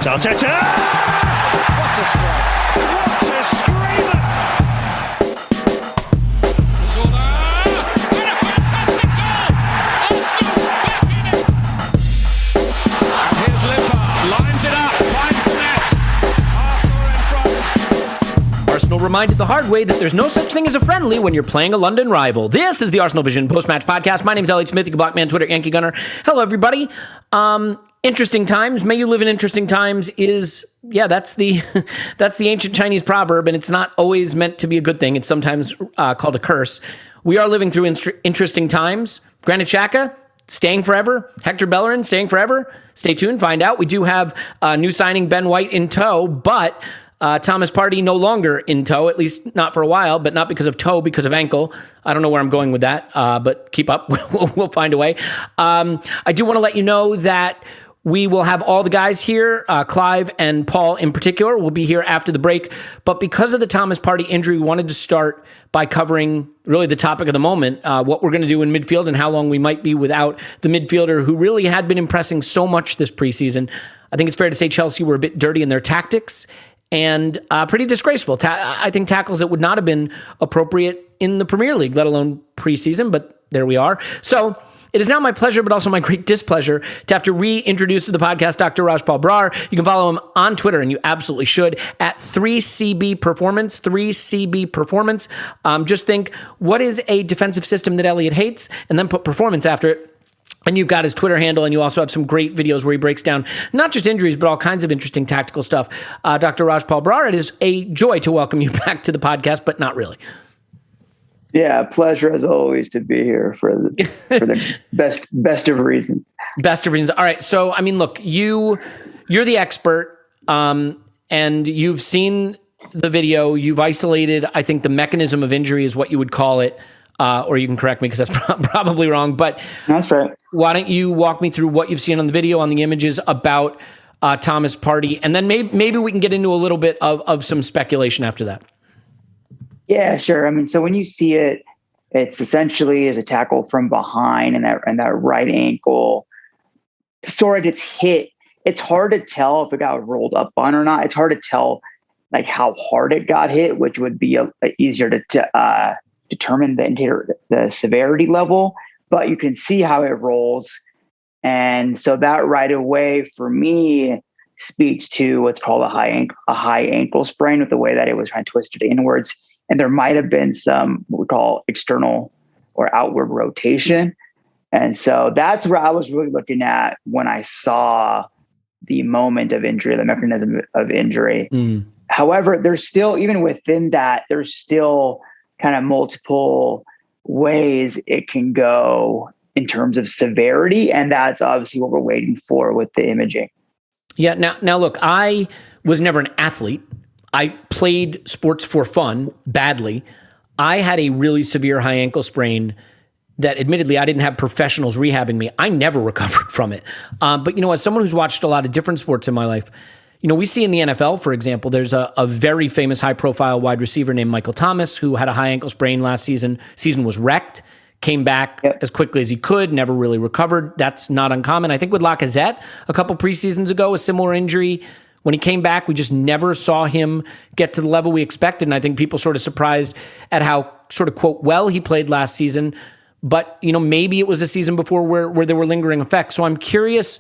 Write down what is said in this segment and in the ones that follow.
Arteta! What a strike! What a screamer! And a fantastic goal! Arsenal back in it! And here's Limpar, lines it up, finds the net. Arsenal are in front. Arsenal reminded the hard way that there's no such thing as a friendly when you're playing a London rival. This is the Arsenal Vision post-match podcast. My name's Elliot Smith, you can block me on Twitter, Yankee Gunner. Hello, everybody. Interesting times. May you live in interesting times is, that's the ancient Chinese proverb, and it's not always meant to be a good thing. It's sometimes called a curse. We are living through interesting times. Granit Xhaka staying forever. Hector Bellerin staying forever. Stay tuned, find out. We do have new signing Ben White in tow, but Thomas Partey no longer in tow, at least not for a while, but not because of toe, because of ankle. I don't know where I'm going with that, but keep up. We'll find a way. I do want to let you know that we will have all the guys here. Clive and Paul in particular will be here after the break. But because of the Thomas Partey injury, we wanted to start by covering really the topic of the moment, what we're going to do in midfield and how long we might be without the midfielder who really had been impressing so much this preseason. I think it's fair to say Chelsea were a bit dirty in their tactics and pretty disgraceful. I think tackles that would not have been appropriate in the Premier League, let alone preseason, but there we are. So it is now my pleasure, but also my great displeasure, to have to reintroduce to the podcast Dr. Rajpal Brar. You can follow him on Twitter, and you absolutely should, at 3CB Performance, 3CB Performance. Just think, what is a defensive system that Elliot hates? And then put performance after it. And you've got his Twitter handle, and you also have some great videos where he breaks down not just injuries, but all kinds of interesting tactical stuff. Dr. Rajpal Brar, it is a joy to welcome you back to the podcast, but not really. Yeah, pleasure as always to be here for the best of reasons. Best of reasons. All right. So, I mean, look, you're the expert, and you've seen the video. You've isolated, I think, the mechanism of injury is what you would call it, or you can correct me because that's probably wrong. But that's right. Why don't you walk me through what you've seen on the video, on the images about Thomas Partey, and then maybe we can get into a little bit of some speculation after that. Yeah, sure. I mean, so when you see it, it's essentially as a tackle from behind and that right ankle sort of gets hit. It's hard to tell if it got rolled up on or not. It's hard to tell like how hard it got hit, which would be easier to determine the severity level. But you can see how it rolls. And so that right away for me speaks to what's called a high ankle sprain, with the way that it was kind of twisted inwards. And there might have been some what we call external or outward rotation. And so that's where I was really looking at when I saw the moment of injury, the mechanism of injury. However, there's still, even within that, there's still kind of multiple ways it can go in terms of severity. And that's obviously what we're waiting for with the imaging. Yeah. Now look, I was never an athlete. I played sports for fun badly. I had a really severe high ankle sprain that admittedly I didn't have professionals rehabbing me. I never recovered from it. But as someone who's watched a lot of different sports in my life, we see in the NFL, for example, there's a very famous high profile wide receiver named Michael Thomas who had a high ankle sprain last season. Season was wrecked, came back as quickly as he could, never really recovered. That's not uncommon. I think with Lacazette a couple preseasons ago, a similar injury. When he came back, we just never saw him get to the level we expected. And I think people sort of surprised at how sort of, quote, well he played last season. But, maybe it was a season before where there were lingering effects. So I'm curious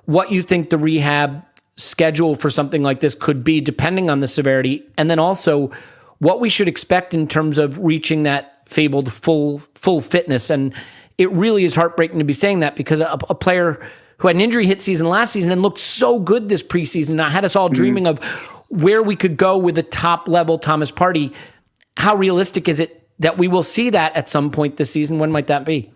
what you think the rehab schedule for something like this could be, depending on the severity. And then also what we should expect in terms of reaching that fabled full fitness. And it really is heartbreaking to be saying that, because a player who had an injury hit season last season and looked so good this preseason, and had us all dreaming of where we could go with the top level Thomas Partey. How realistic is it that we will see that at some point this season? When might that be?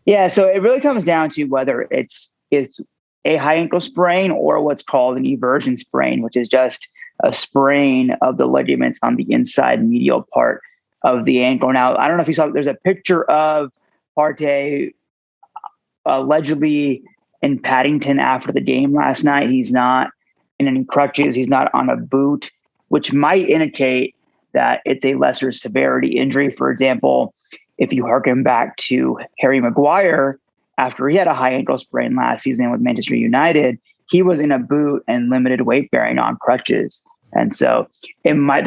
Yeah, so it really comes down to whether it's a high ankle sprain or what's called an eversion sprain, which is just a sprain of the ligaments on the inside medial part of the ankle. Now, I don't know if you saw, there's a picture of Partey allegedly in Paddington after the game last night. He's not in any crutches. He's not on a boot, which might indicate that it's a lesser severity injury. For example, if you harken back to Harry Maguire, after he had a high ankle sprain last season with Manchester United, he was in a boot and limited weight bearing on crutches. And so it might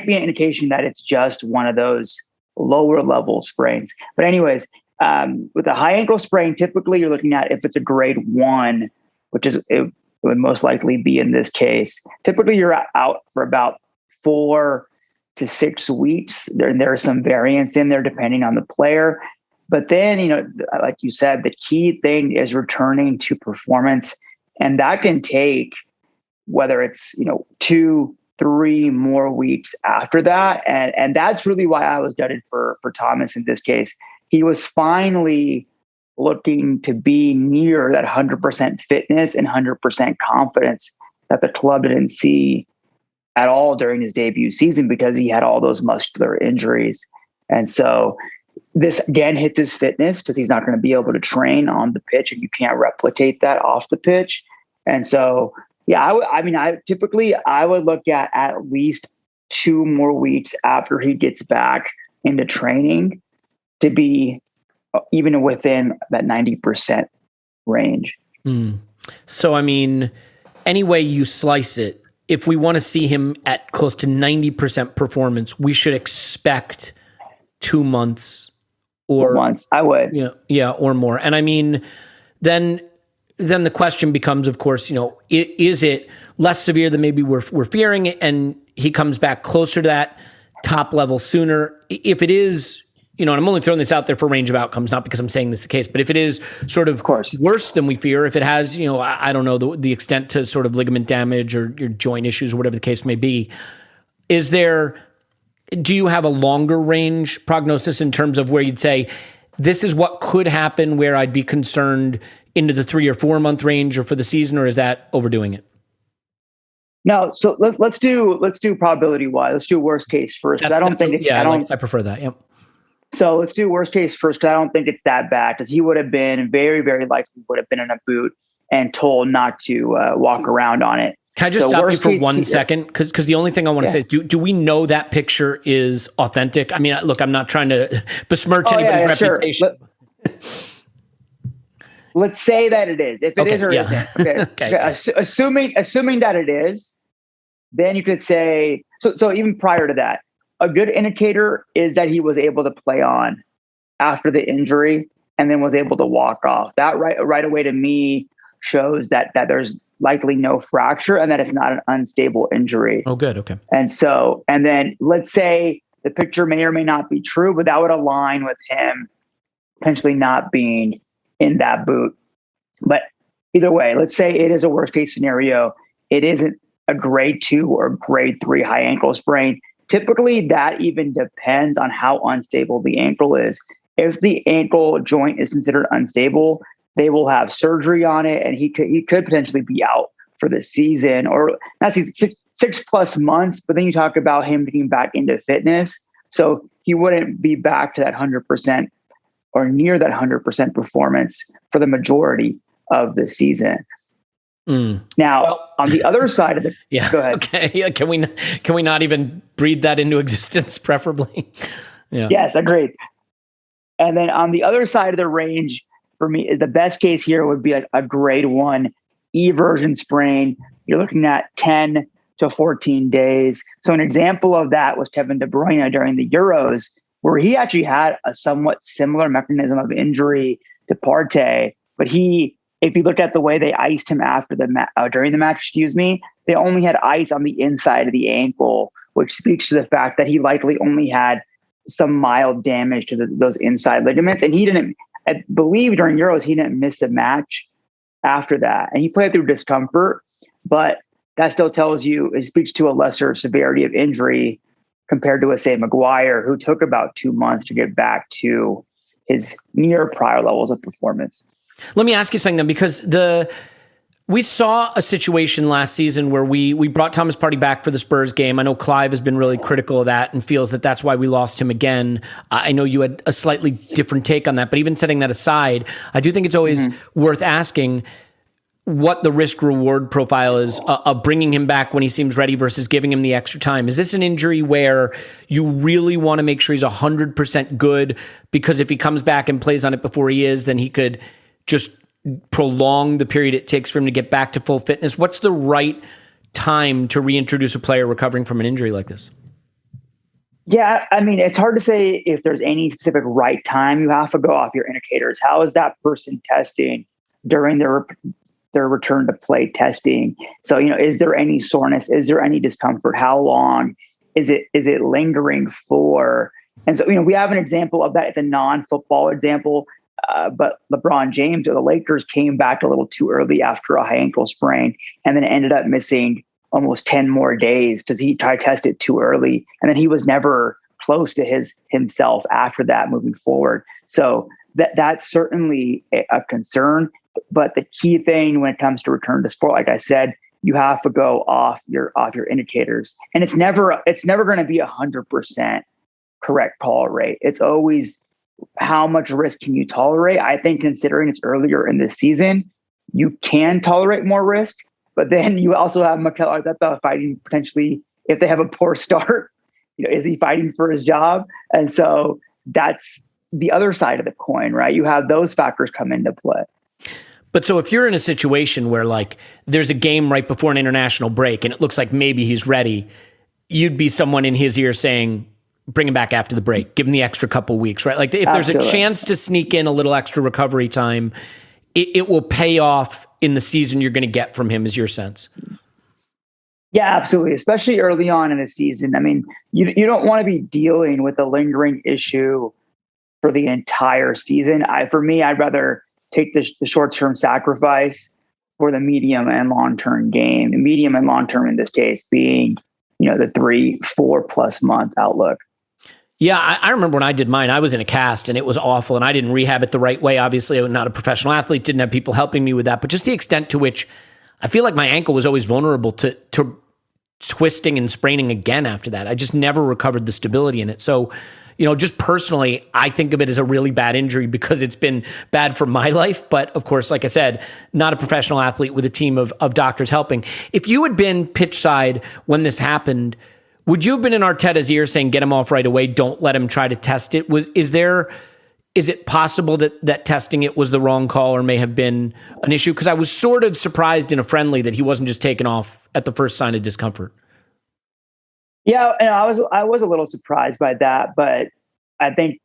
be an indication that it's just one of those lower level sprains. But anyways, with a high ankle sprain, typically you're looking at, if it's a grade 1, which is it would most likely be in this case, typically you're out for about 4 to 6 weeks. There are some variance in there depending on the player. But then, like you said, the key thing is returning to performance. And that can take, whether it's, 2, 3 more weeks after that. And that's really why I was gutted for Thomas in this case. He was finally looking to be near that 100% fitness and 100% confidence that the club didn't see at all during his debut season because he had all those muscular injuries. And so this again hits his fitness because he's not going to be able to train on the pitch, and you can't replicate that off the pitch. And so, yeah, I typically would look at least 2 more weeks after he gets back into training to be even within that 90% range. So, any way you slice it, if we want to see him at close to 90% performance, we should expect 2 months or 2 months. I would. Yeah, or more. And then the question becomes, of course, is it less severe than maybe we're fearing, and he comes back closer to that top level sooner? If it is, and I'm only throwing this out there for range of outcomes, not because I'm saying this is the case, but if it is sort of worse than we fear, if it has, I don't know, the extent to sort of ligament damage or your joint issues or whatever the case may be, do you have a longer range prognosis in terms of where you'd say, this is what could happen, where I'd be concerned into the 3 or 4 month range or for the season, or is that overdoing it? No, so let's do probability wise. Let's do worst case first. I prefer that. Yep. So let's do worst case first, because I don't think it's that bad, because he would have been very, very likely would have been in a boot and told not to walk around on it. Can I just stop you for 1 second? Because the only thing I want to say is, do we know that picture is authentic? Look, I'm not trying to besmirch anybody's reputation. Sure. Let's say that it is. If it is or isn't. Okay. Okay. Assuming that it is, then you could say, so even prior to that, a good indicator is that he was able to play on after the injury and then was able to walk off. That right away to me shows that there's likely no fracture and that it's not an unstable injury. Oh, good. Okay. And then let's say the picture may or may not be true, but that would align with him potentially not being in that boot. But either way, let's say it is a worst case scenario. It isn't a grade 2 or grade 3 high ankle sprain. Typically, that even depends on how unstable the ankle is. If the ankle joint is considered unstable, they will have surgery on it, and he could potentially be out for the season, or not season, 6+ months. But then you talk about him getting back into fitness, so he wouldn't be back to that 100% or near that 100% performance for the majority of the season. Now, on the other side of it, go ahead. Okay. Yeah, can we not even breathe that into existence, preferably? Yeah. Yes, agreed. And then on the other side of the range, for me, the best case here would be a grade 1 eversion sprain. You're looking at 10 to 14 days. So an example of that was Kevin De Bruyne during the Euros, where he actually had a somewhat similar mechanism of injury to Partey, but if you look at the way they iced him after during the match, they only had ice on the inside of the ankle, which speaks to the fact that he likely only had some mild damage to those inside ligaments. And he didn't, I believe during Euros, he didn't miss a match after that. And he played through discomfort, but that still tells you, it speaks to a lesser severity of injury compared to, say, Maguire, who took about 2 months to get back to his near prior levels of performance. Let me ask you something then, because we saw a situation last season where we brought Thomas Partey back for the Spurs game. I know Clive has been really critical of that and feels that that's why we lost him again. I know you had a slightly different take on that, but even setting that aside, I do think it's always worth asking what the risk-reward profile is of bringing him back when he seems ready versus giving him the extra time. Is this an injury where you really want to make sure he's 100% good, because if he comes back and plays on it before he is, then he could just prolong the period it takes for him to get back to full fitness? What's the right time to reintroduce a player recovering from an injury like this? Yeah, I mean, it's hard to say if there's any specific right time. You have to go off your indicators. How is that person testing during their return to play testing? So, is there any soreness? Is there any discomfort? How long is it lingering for? And so, we have an example of that. It's a non-football example, but LeBron James or the Lakers came back a little too early after a high ankle sprain, and then ended up missing almost 10 more days because he tried to test it too early. And then he was never close to himself after that moving forward. So that's certainly a concern. But the key thing when it comes to return to sport, like I said, you have to go off your indicators. And it's never going to be 100% correct call rate. It's always how much risk can you tolerate? I think considering it's earlier in the season, you can tolerate more risk. But then you also have Mikel Arteta fighting potentially if they have a poor start. Is he fighting for his job? And so that's the other side of the coin, right? You have those factors come into play. But so if you're in a situation where like there's a game right before an international break and it looks like maybe he's ready, you'd be someone in his ear saying, bring him back after the break, give him the extra couple weeks, right? Like if there's a chance to sneak in a little extra recovery time, it will pay off in the season you're going to get from him, is your sense? Yeah, absolutely. Especially early on in the season. I mean, you don't want to be dealing with a lingering issue for the entire season. For me, I'd rather take the short-term sacrifice for the medium and long-term gain. The medium and long-term in this case being, the 3-4+ month outlook. Yeah, I remember when I did mine, I was in a cast and it was awful and I didn't rehab it the right way. Obviously, I'm not a professional athlete, didn't have people helping me with that, but just the extent to which I feel like my ankle was always vulnerable to twisting and spraining again after that. I just never recovered the stability in it. So, just personally, I think of it as a really bad injury because it's been bad for my life. But of course, like I said, not a professional athlete with a team of doctors helping. If you had been pitch side when this happened, would you have been in Arteta's ear saying, get him off right away, don't let him try to test it? Is it possible that testing it was the wrong call or may have been an issue? Because I was sort of surprised in a friendly that he wasn't just taken off at the first sign of discomfort. Yeah, and I was a little surprised by that, but I think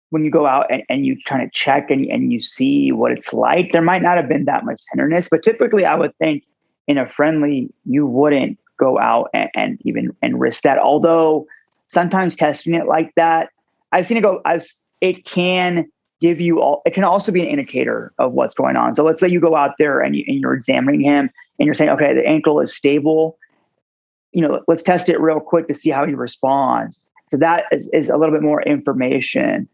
when you go out and you try to check and you see what it's like, there might not have been that much tenderness, but typically I would think in a friendly, you wouldn't go out and risk that. Although sometimes testing it like that, I've seen it go. It can give you it can also be an indicator of what's going on. So let's say you go out there and you're examining him and you're saying, okay, the ankle is stable. Let's test it real quick to see how he responds. So that is a little bit more information.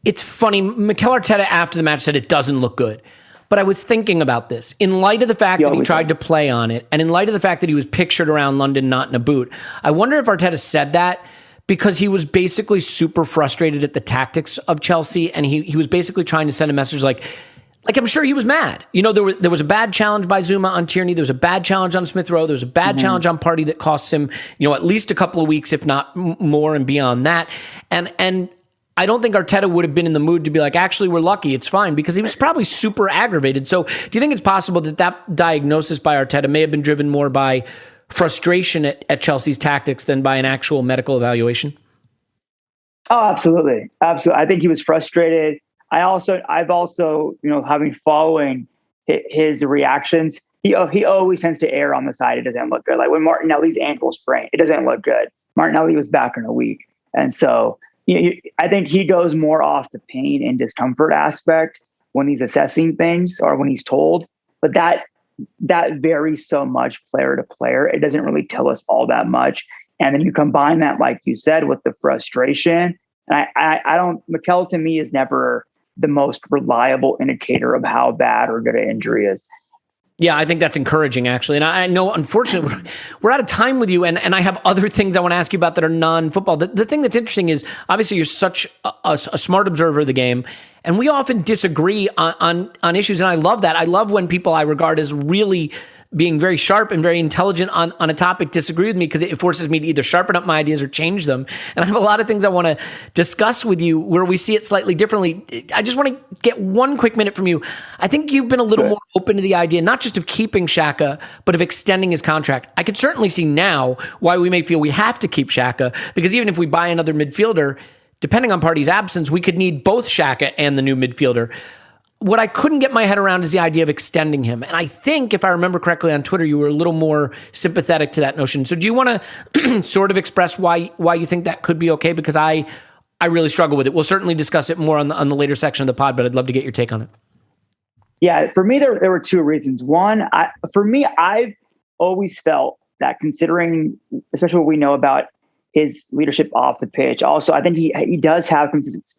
It's funny. Mikel Arteta after the match said it doesn't look good. But I was thinking about this in light of the fact that he tried to play on it and in light of the fact that he was pictured around London not in a boot. I wonder if Arteta said that because he was basically super frustrated at the tactics of Chelsea and he was basically trying to send a message like I'm sure he was mad. There was a bad challenge by Zuma on Tierney. There was a bad challenge on Smith Rowe. There was a bad challenge on Partey that costs him, at least a couple of weeks, if not more and beyond that. And I don't think Arteta would have been in the mood to be like, actually, we're lucky, it's fine, because he was probably super aggravated. So do you think it's possible that diagnosis by Arteta may have been driven more by frustration at Chelsea's tactics than by an actual medical evaluation? Oh, absolutely. Absolutely. I think he was frustrated. I've also, having following his reactions, he always tends to err on the side it doesn't look good. Like when Martinelli's ankle sprained, it doesn't look good. Martinelli was back in a week. And so, I think he goes more off the pain and discomfort aspect when he's assessing things or when he's told. But that varies so much player to player. It doesn't really tell us all that much. And then you combine that, like you said, with the frustration. And Mikel to me is never the most reliable indicator of how bad or good an injury is. Yeah, I think that's encouraging, actually. And I know, unfortunately, we're out of time with you, and I have other things I want to ask you about that are non-football. The thing that's interesting is, obviously, you're such a smart observer of the game, And we often disagree on issues, and I love that. I love when people I regard as really being very sharp and very intelligent on a topic disagree with me, because it forces me to either sharpen up my ideas or change them. And I have a lot of things I want to discuss with you where we see it slightly differently. I just want to get one quick minute from you. I think you've been a little more open to the idea, not just of keeping Xhaka, but of extending his contract. I could certainly see now why we may feel we have to keep Xhaka, because even if we buy another midfielder, depending on Partey's absence, we could need both Xhaka and the new midfielder. What I couldn't get my head around is the idea of extending him. And I think, if I remember correctly on Twitter, you were a little more sympathetic to that notion. So do you want to sort of express why you think that could be okay? Because I really struggle with it. We'll certainly discuss it more on the later section of the pod, but I'd love to get your take on it. Yeah, for me, there were two reasons. One, I've always felt that, considering, especially what we know about his leadership off the pitch, also, I think he does have consistency,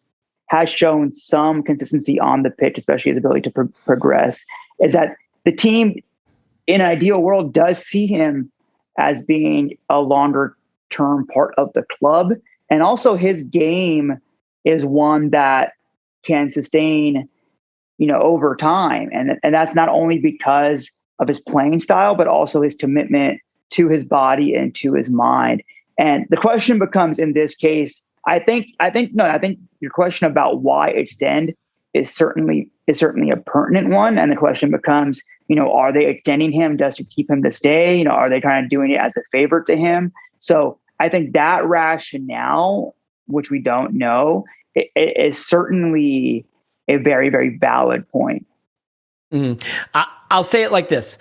has shown some consistency on the pitch, especially his ability to progress, is that the team, in an ideal world, does see him as being a longer term part of the club. And also his game is one that can sustain, over time. And that's not only because of his playing style, but also his commitment to his body and to his mind. And the question becomes, in this case, I think your question about why extend is certainly a pertinent one. And the question becomes, are they extending him just to keep him to stay? Are they kind of doing it as a favor to him? So I think that rationale, which we don't know, is certainly a very, very valid point. I'll say it like this.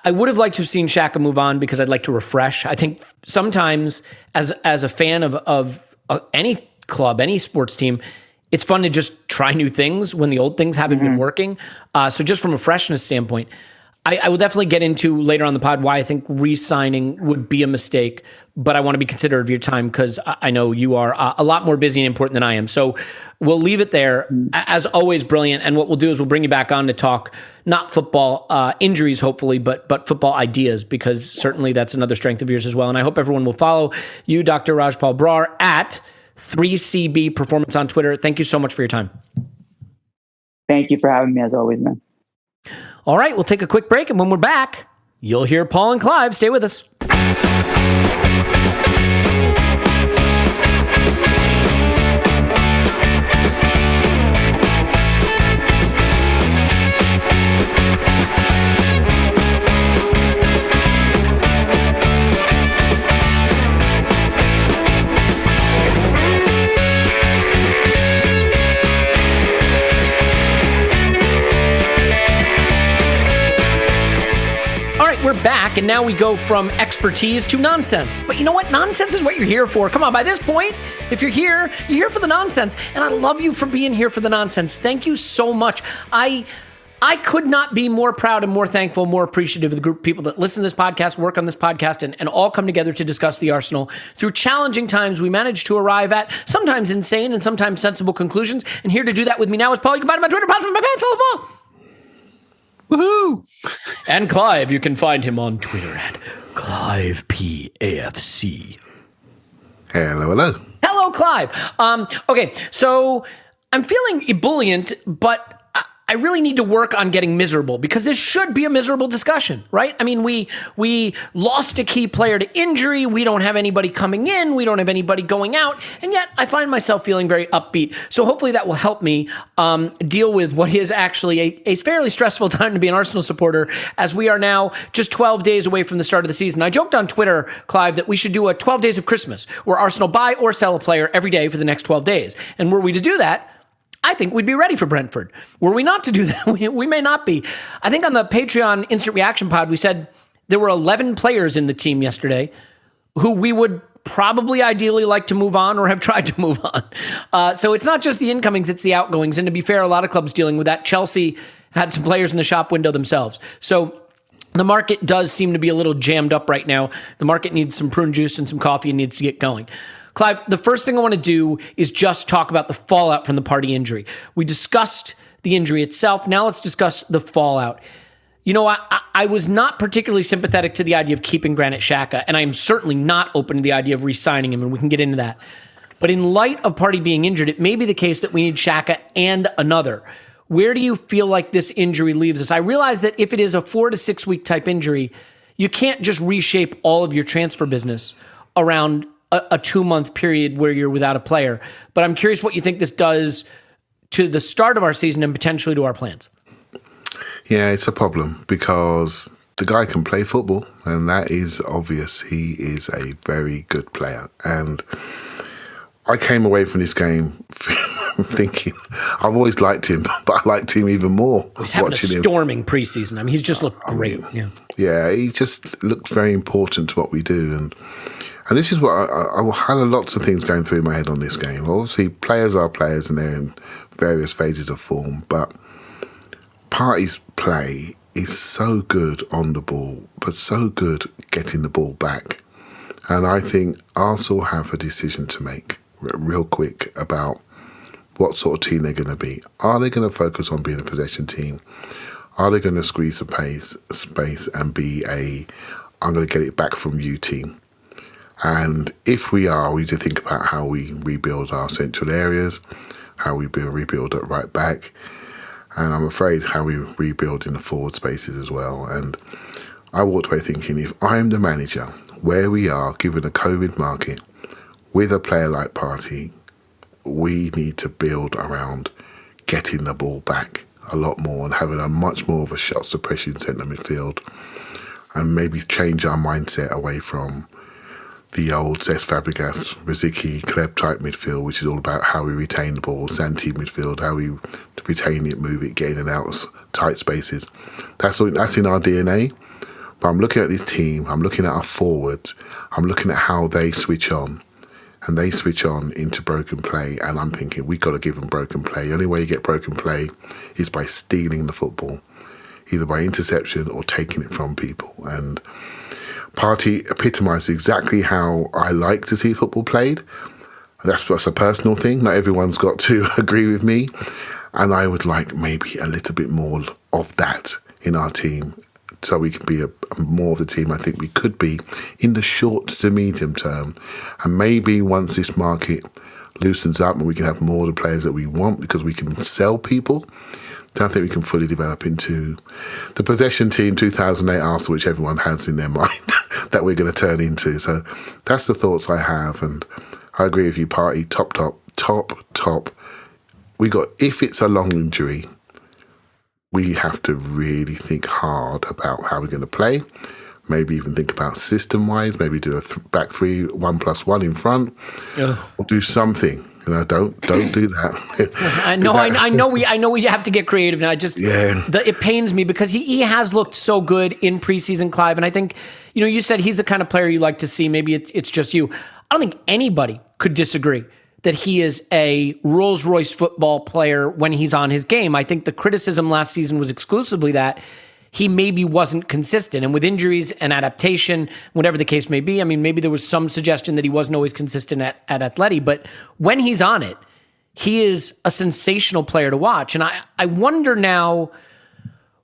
I would have liked to have seen Xhaka move on, because I'd like to refresh. I think sometimes as a fan of any club, any sports team, it's fun to just try new things when the old things haven't been working. So just from a freshness standpoint, I will definitely get into later on the pod why I think re-signing would be a mistake, but I want to be considerate of your time, because I know you are a lot more busy and important than I am. So we'll leave it there. As always, brilliant. And what we'll do is we'll bring you back on to talk not football injuries, hopefully, but football ideas, because certainly that's another strength of yours as well. And I hope everyone will follow you, Dr. Rajpal Brar, at 3CB Performance on Twitter. Thank you so much for your time. Thank you for having me, as always, man. All right, we'll take a quick break, and when we're back, you'll hear Paul and Clive. Stay with us. We're back, and now we go from expertise to nonsense. But you know what? Nonsense is what you're here for. Come on, by this point, if you're here for the nonsense. And I love you for being here for the nonsense. Thank you so much. I could not be more proud and more thankful, more appreciative of the group of people that listen to this podcast, work on this podcast, and all come together to discuss the Arsenal. Through challenging times, we managed to arrive at sometimes insane and sometimes sensible conclusions. And here to do that with me now is Paul. You can find him on Twitter. Pops with my pants. Hello, Paul. Woohoo! And Clive, you can find him on Twitter at ClivePAFC. Hello. Hello, Clive. Okay, so I'm feeling ebullient, but I really need to work on getting miserable, because this should be a miserable discussion, right? I mean, we lost a key player to injury. We don't have anybody coming in. We don't have anybody going out. And yet I find myself feeling very upbeat. So hopefully that will help me deal with what is actually a fairly stressful time to be an Arsenal supporter, as we are now just 12 days away from the start of the season. I joked on Twitter, Clive, that we should do a 12 days of Christmas, where Arsenal buy or sell a player every day for the next 12 days. And were we to do that, I think we'd be ready for Brentford. Were we not to do that, we may not be. I think on the Patreon Instant Reaction Pod, we said there were 11 players in the team yesterday who we would probably ideally like to move on or have tried to move on. So it's not just the incomings, it's the outgoings. And to be fair, a lot of clubs dealing with that. Chelsea had some players in the shop window themselves. So the market does seem to be a little jammed up right now. The market needs some prune juice and some coffee and needs to get going. Clive, the first thing I want to do is just talk about the fallout from the Partey injury. We discussed the injury itself. Now let's discuss the fallout. You know, I was not particularly sympathetic to the idea of keeping Granit Xhaka, and I am certainly not open to the idea of re-signing him, and we can get into that. But in light of Partey being injured, it may be the case that we need Xhaka and another. Where do you feel like this injury leaves us? I realize that if it is a 4 to 6 week type injury, you can't just reshape all of your transfer business around a 2-month period where you're without a player. But I'm curious what you think this does to the start of our season and potentially to our plans. Yeah, it's a problem because the guy can play football, and that is obvious. He is a very good player. And I came away from this game thinking, I've always liked him, but I liked him even more. He's having a storming preseason. I mean, he's just looked great. Yeah, he just looked very important to what we do. And this is what I had lots of things going through my head on this game. Obviously, players are players and they're in various phases of form, but Partey's play is so good on the ball, but so good getting the ball back. And I think Arsenal have a decision to make real quick about what sort of team they're going to be. Are they going to focus on being a possession team? Are they going to squeeze the space and be I'm going to get it back from you team? And if we are, we need to think about how we rebuild our central areas, how we rebuild at right back, and I'm afraid how we rebuild in the forward spaces as well. And I walked away thinking, if I'm the manager, where we are, given the COVID market, with a player like Partey, we need to build around getting the ball back a lot more and having a much more of a shot suppression centre midfield, and maybe change our mindset away from the old Cesc Fabregas, Rosicky, Clive type midfield, which is all about how we retain the ball, Santi midfield, how we retain it, move it, get in and out of tight spaces. That's in our DNA. But I'm looking at this team, I'm looking at our forwards, I'm looking at how they switch on. And they switch on into broken play, and I'm thinking, we've got to give them broken play. The only way you get broken play is by stealing the football, either by interception or taking it from people. And Partey epitomised exactly how I like to see football played. That's a personal thing. Not everyone's got to agree with me. And I would like maybe a little bit more of that in our team, so we can be more of the team I think we could be in the short to medium term. And maybe once this market loosens up and we can have more of the players that we want because we can sell people, then I think we can fully develop into the possession team 2008 Arsenal, which everyone has in their mind that we're going to turn into. So that's the thoughts I have. And I agree with you, Partey, top. If it's a long injury, we have to really think hard about how we're going to play. Maybe even think about system-wise. Maybe do a back three, 1+1 in front, or do something. Don't do that. I know we have to get creative now. It pains me because he has looked so good in preseason, Clive. And I think, you said he's the kind of player you like to see. Maybe it's just you. I don't think anybody could disagree that he is a Rolls-Royce football player when he's on his game. I think the criticism last season was exclusively that he maybe wasn't consistent. And with injuries and adaptation, whatever the case may be, I mean, maybe there was some suggestion that he wasn't always consistent at Atleti, but when he's on it, he is a sensational player to watch. And I wonder now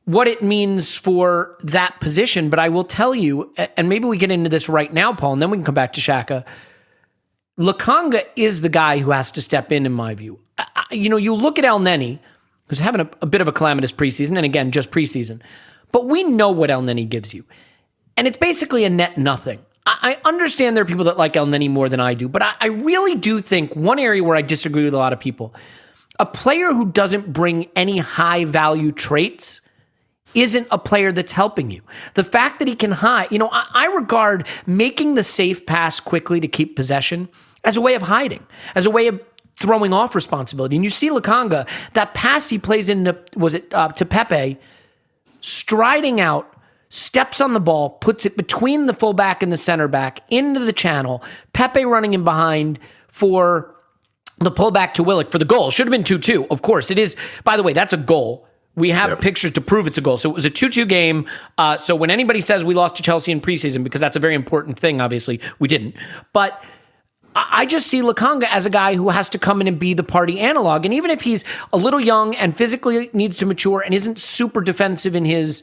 what it means for that position, but I will tell you, and maybe we get into this right now, Paul, and then we can come back to Xhaka. Lokonga is the guy who has to step in my view. You look at El Neni, who's having a bit of a calamitous preseason, and again, just preseason. But we know what El Neni gives you. And it's basically a net nothing. I understand there are people that like El Neni more than I do, but I really do think one area where I disagree with a lot of people, a player who doesn't bring any high-value traits isn't a player that's helping you. The fact that he can hide, I regard making the safe pass quickly to keep possession as a way of hiding, as a way of throwing off responsibility. And you see Lokonga, that pass he plays to Pepe, striding out, steps on the ball, puts it between the fullback and the center back into the channel. Pepe running in behind for the pullback to Willock for the goal. Should have been 2-2. Of course, it is. By the way, that's a goal. We have pictures to prove it's a goal. So it was a 2-2 game. So when anybody says we lost to Chelsea in preseason, because that's a very important thing, obviously, we didn't. But I just see Lokonga as a guy who has to come in and be the Partey analog. And even if he's a little young and physically needs to mature and isn't super defensive in his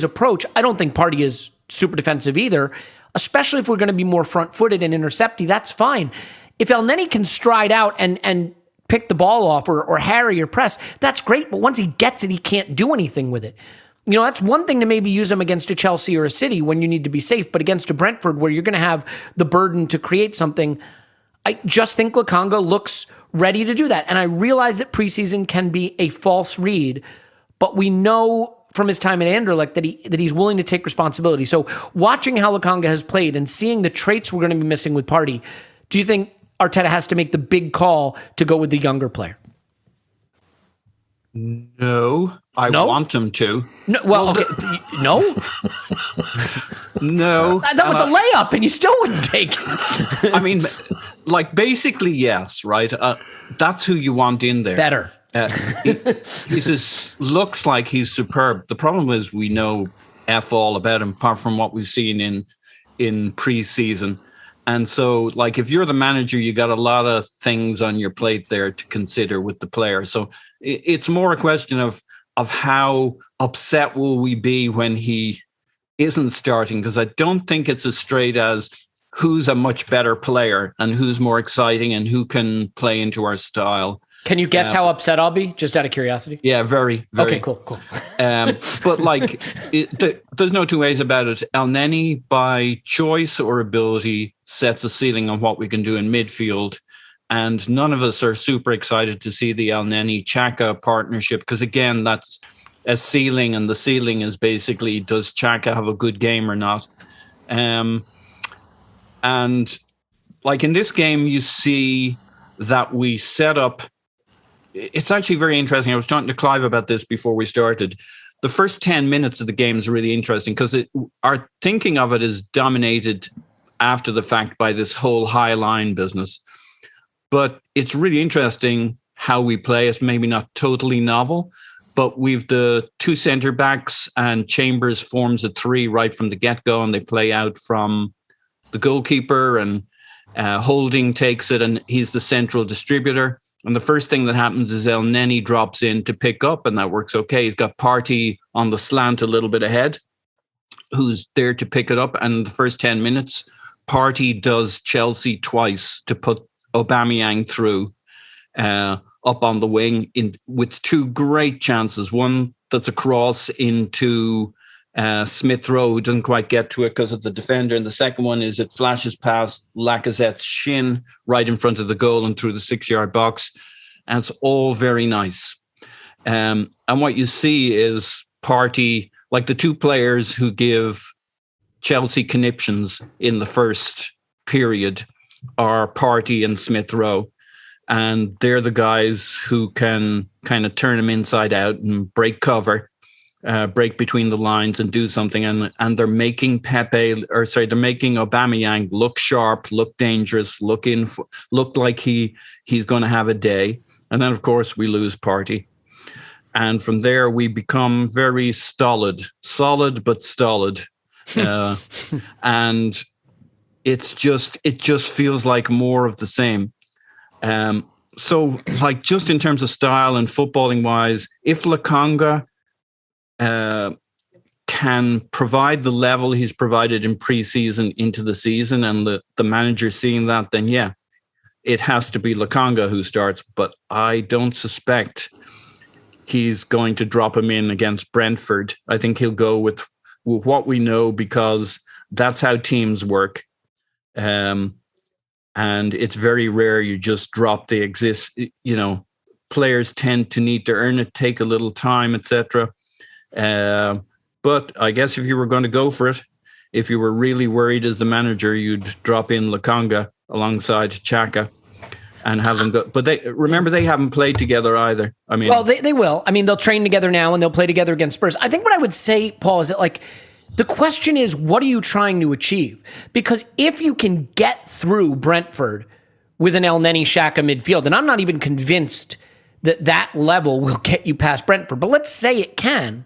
approach, I don't think Partey is super defensive either, especially if we're going to be more front-footed and intercepty. That's fine. if El Neni can stride out and pick the ball off or harry or press, that's great. But once he gets it, he can't do anything with it. You know, that's one thing to maybe use him against a Chelsea or a City when you need to be safe, but against a Brentford where you're going to have the burden to create something, I just think Lokonga looks ready to do that. And I realize that preseason can be a false read, but we know from his time at Anderlecht that he's willing to take responsibility. So watching how Lokonga has played and seeing the traits we're going to be missing with Partey, do you think Arteta has to make the big call to go with the younger player? No, I want him to. No, well, okay. No? No. That was a layup, and you still wouldn't take it. I mean, like, basically, yes, right? That's who you want in there. Better. He just looks like he's superb. The problem is we know F all about him, apart from what we've seen in pre-season. And so, like, if you're the manager, you got a lot of things on your plate there to consider with the player. So it's more a question of how upset will we be when he isn't starting, because I don't think it's as straight as who's a much better player and who's more exciting and who can play into our style. Can you guess how upset I'll be, just out of curiosity? Yeah, very, very. Okay, cool. But like, there's no two ways about it. El Neni, by choice or ability, sets a ceiling on what we can do in midfield. And none of us are super excited to see the El Neni Xhaka partnership, because again, that's a ceiling, and the ceiling is basically, does Xhaka have a good game or not? And like in this game, you see that we set up. It's actually very interesting. I was talking to Clive about this before we started. The first 10 minutes of the game is really interesting because our thinking of it is dominated after the fact by this whole high line business. But it's really interesting how we play. It's maybe not totally novel, but we've the two centre backs, and Chambers forms a three right from the get-go, and they play out from the goalkeeper, and Holding takes it, and he's the central distributor. And the first thing that happens is El Neni drops in to pick up, and that works okay. He's got Partey on the slant a little bit ahead, who's there to pick it up. And the first 10 minutes, Partey does Chelsea twice to put Aubameyang through up on the wing with two great chances. One that's a cross into Smith Rowe, who doesn't quite get to it because of the defender. And the second one is it flashes past Lacazette's shin right in front of the goal and through the 6-yard box. And it's all very nice. And what you see is Partey, like the two players who give Chelsea conniptions in the first period are Partey and Smith Rowe. And they're the guys who can kind of turn them inside out and break cover, break between the lines and do something. And they're making they're making Aubameyang look sharp, look dangerous, look like he's going to have a day. And then, of course, we lose Partey. And from there, we become very solid but stolid. And it just feels like more of the same. So, like, just in terms of style and footballing wise, if Lokonga can provide the level he's provided in preseason into the season, and the manager seeing that, then yeah, it has to be Lokonga who starts. But I don't suspect he's going to drop him in against Brentford. I think he'll go with what we know, because that's how teams work. And it's very rare you just drop players tend to need to earn it, take a little time, etc. But I guess if you were going to go for it, if you were really worried as the manager, you'd drop in Lokonga alongside Xhaka and have them go. But they haven't played together either. I mean, well, they will. I mean, they'll train together now and they'll play together against Spurs. I think what I would say, Paul, is that, like, the question is, what are you trying to achieve? Because if you can get through Brentford with an El Neni Xhaka midfield, and I'm not even convinced that level will get you past Brentford, but let's say it can,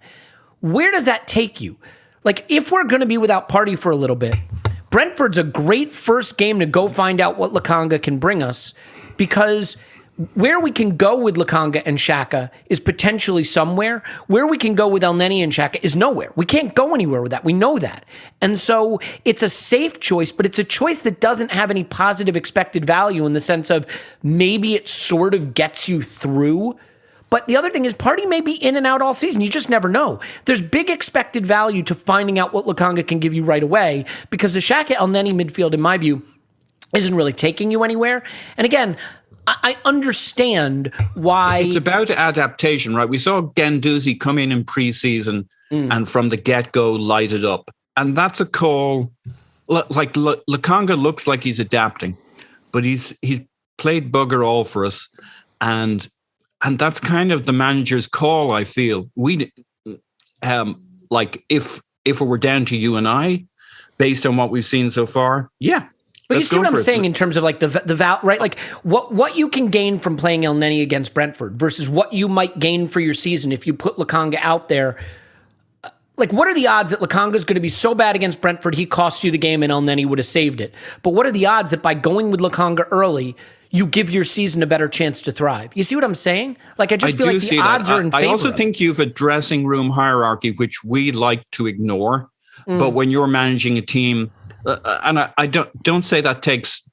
where does that take you? Like, if we're going to be without Partey for a little bit, Brentford's a great first game to go find out what Lokonga can bring us, because where we can go with Lokonga and Xhaka is potentially somewhere. Where we can go with Elneny and Xhaka is nowhere. We can't go anywhere with that. We know that. And so it's a safe choice, but it's a choice that doesn't have any positive expected value in the sense of maybe it sort of gets you through. But the other thing is Partey may be in and out all season. You just never know. There's big expected value to finding out what Lokonga can give you right away because the Xhaka Elneny midfield, in my view, isn't really taking you anywhere. And again, I understand why. It's about adaptation, right? We saw Guendouzi come in preseason and from the get-go light it up. And that's a call. Like Lokonga looks like he's adapting, but he's played bugger all for us. And that's kind of the manager's call, I feel. We like if it were down to you and I, based on what we've seen so far, yeah. But you see what I'm saying in terms of like the right? Like what you can gain from playing Elneny against Brentford versus what you might gain for your season if you put Lokonga out there. Like, what are the odds that Lokonga's going to be so bad against Brentford he costs you the game and Elneny would have saved it? But what are the odds that by going with Lokonga early, you give your season a better chance to thrive? You see what I'm saying? Like, I just feel like the odds are in favor. I also think you've a dressing room hierarchy, which we like to ignore. But when you're managing a team, and I don't say that takes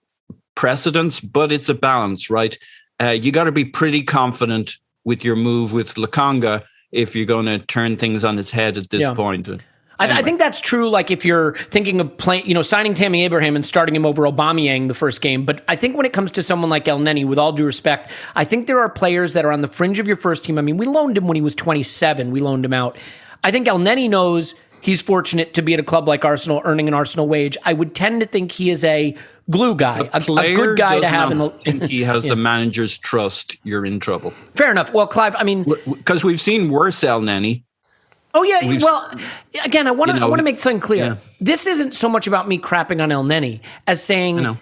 precedence, but it's a balance, right? You got to be pretty confident with your move with Lokonga if you're going to turn things on its head at this point. Anyway. I think that's true. Like if you're thinking of signing Tammy Abraham and starting him over Aubameyang the first game. But I think when it comes to someone like Elneny, with all due respect, I think there are players that are on the fringe of your first team. I mean, we loaned him when he was 27. We loaned him out. I think Elneny knows he's fortunate to be at a club like Arsenal, earning an Arsenal wage. I would tend to think he is a glue guy, a good guy to have. He has the manager's trust. You're in trouble. Fair enough. Well, Clive, I mean, because we've seen worse Elneny. Oh yeah. Well, again, I want to make something clear. Yeah. This isn't so much about me crapping on Elneny as saying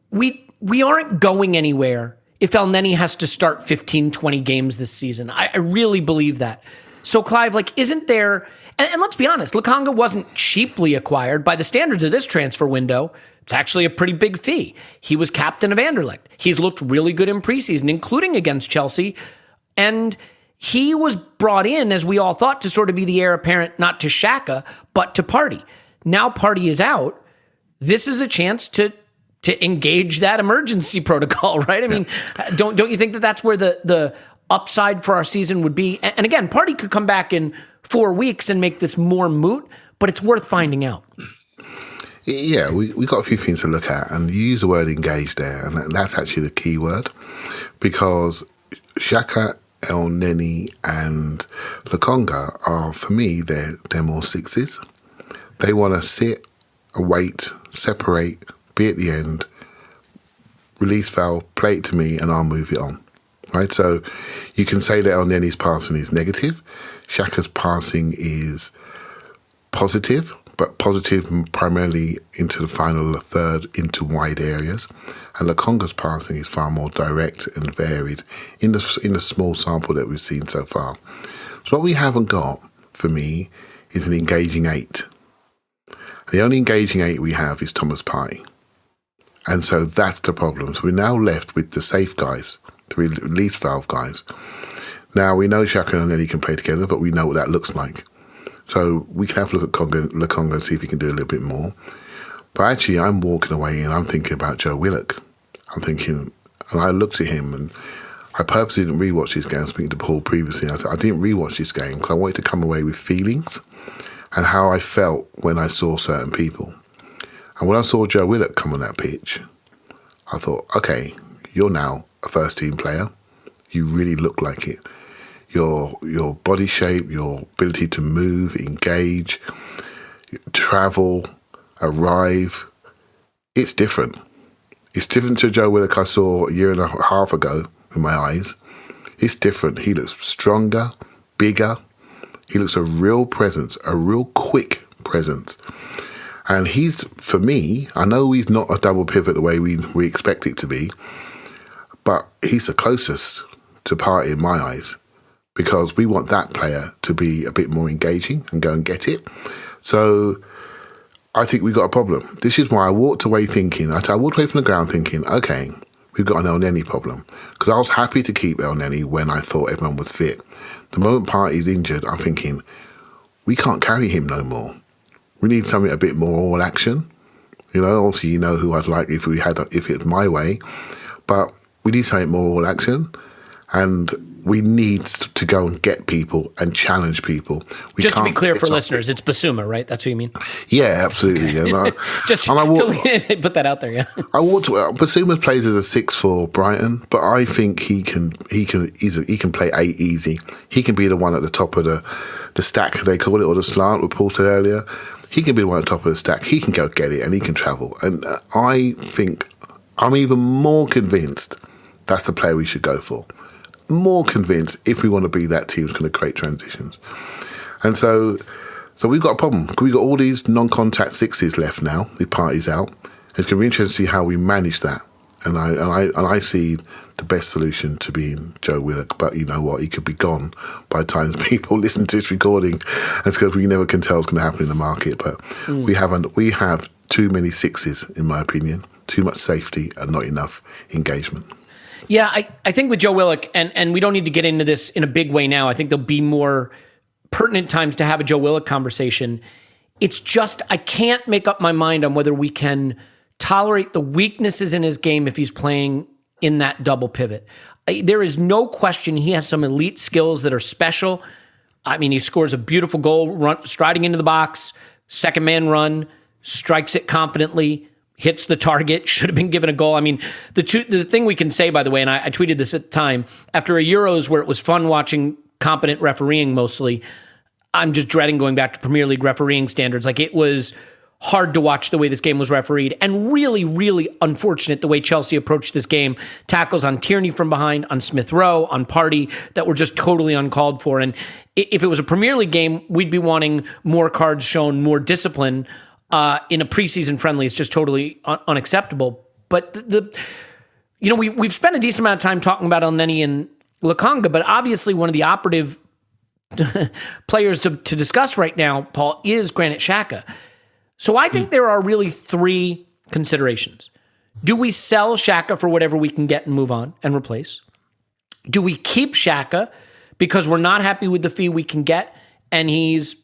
we aren't going anywhere if Elneny has to start 15, 20 games this season. I really believe that. So, Clive, like, isn't there? And let's be honest, Lokonga wasn't cheaply acquired by the standards of this transfer window. It's actually a pretty big fee. He was captain of Anderlecht. He's looked really good in preseason, including against Chelsea. And he was brought in, as we all thought, to sort of be the heir apparent, not to Xhaka, but to Partey. Now Partey is out. This is a chance to engage that emergency protocol, right? I mean, don't you think that that's where the upside for our season would be? And again, Partey could come back in 4 weeks and make this more moot, but it's worth finding out. Yeah, we got a few things to look at, and you use the word engage there, and that's actually the key word, because Xhaka, Elneny, and Lokonga are, for me, they're more sixes. They want to sit, wait, separate, be at the end, release foul, play it to me, and I'll move it on. Right, so you can say that Elneny's passing is negative, Xhaka's passing is positive, but positive primarily into the final third, into wide areas, and Lokonga's passing is far more direct and varied in the small sample that we've seen so far. So what we haven't got, for me, is an engaging 8. The only engaging 8 we have is Thomas Partey, and so that's the problem. So we're now left with the safe guys, the release valve guys. Now, we know Xhaka and Elneny can play together, but we know what that looks like. So we can have a look at Lokonga and see if we can do a little bit more. But actually, I'm walking away and I'm thinking about Joe Willock. I'm thinking, and I looked at him and I purposely didn't rewatch this game. I was speaking to Paul previously. I said, I didn't rewatch this game because I wanted to come away with feelings and how I felt when I saw certain people. And when I saw Joe Willock come on that pitch, I thought, okay, you're now a first team player. You really look like it. Your body shape, your ability to move, engage, travel, arrive, it's different. It's different to Joe Willock I saw a year and a half ago in my eyes. It's different. He looks stronger, bigger. He looks a real presence, a real quick presence. And he's, for me, I know he's not a double pivot the way we expect it to be, but he's the closest to Partey in my eyes, because we want that player to be a bit more engaging and go and get it. So I think we got a problem. This is why I walked away thinking, I walked away from the ground thinking, okay, we've got an El Neni problem. Because I was happy to keep El Neni when I thought everyone was fit. The moment Partey's injured, I'm thinking, we can't carry him no more. We need something a bit more all action. You know, obviously, you know who I'd like if it's my way. But we need something more all action. And we need to go and get people and challenge people. Just to be clear for listeners, it's Basuma, right? That's what you mean? Yeah, absolutely. Yeah. Just to put that out there, yeah. Basuma plays as a 6 for Brighton, but I think he can play 8 easy. He can be the one at the top of the stack, they call it, or the slant, what Paul said earlier. He can be the one at the top of the stack. He can go get it and he can travel. And I think I'm even more convinced that's the player we should go for. More convinced if we want to be that team who's going to create transitions. And so we've got a problem. We've got all these non-contact 6s left now. The Partey's out. It's going to be interesting to see how we manage that. And I see the best solution to being Joe Willock. But you know what? He could be gone by the time people listen to this recording. That's because we never can tell what's going to happen in the market. But we have too many 6s, in my opinion. Too much safety and not enough engagement. Yeah, I think with Joe Willock, and we don't need to get into this in a big way now. I think there'll be more pertinent times to have a Joe Willock conversation. It's just, I can't make up my mind on whether we can tolerate the weaknesses in his game if he's playing in that double pivot. There is no question he has some elite skills that are special. I mean, he scores a beautiful goal, striding into the box, second man run, strikes it confidently, hits the target, should have been given a goal. I mean, the thing we can say, by the way, and I tweeted this at the time, after a Euros where it was fun watching competent refereeing mostly, I'm just dreading going back to Premier League refereeing standards. Like, it was hard to watch the way this game was refereed, and really, really unfortunate the way Chelsea approached this game. Tackles on Tierney from behind, on Smith Rowe, on Partey, that were just totally uncalled for. And if it was a Premier League game, we'd be wanting more cards shown, more discipline. In a preseason friendly, it's just totally unacceptable. But we've spent a decent amount of time talking about El Neni and Lokonga, but obviously one of the operative players to discuss right now, Paul, is Granit Xhaka. So I think there are really 3 considerations. Do we sell Xhaka for whatever we can get and move on and replace? Do we keep Xhaka because we're not happy with the fee we can get and he's,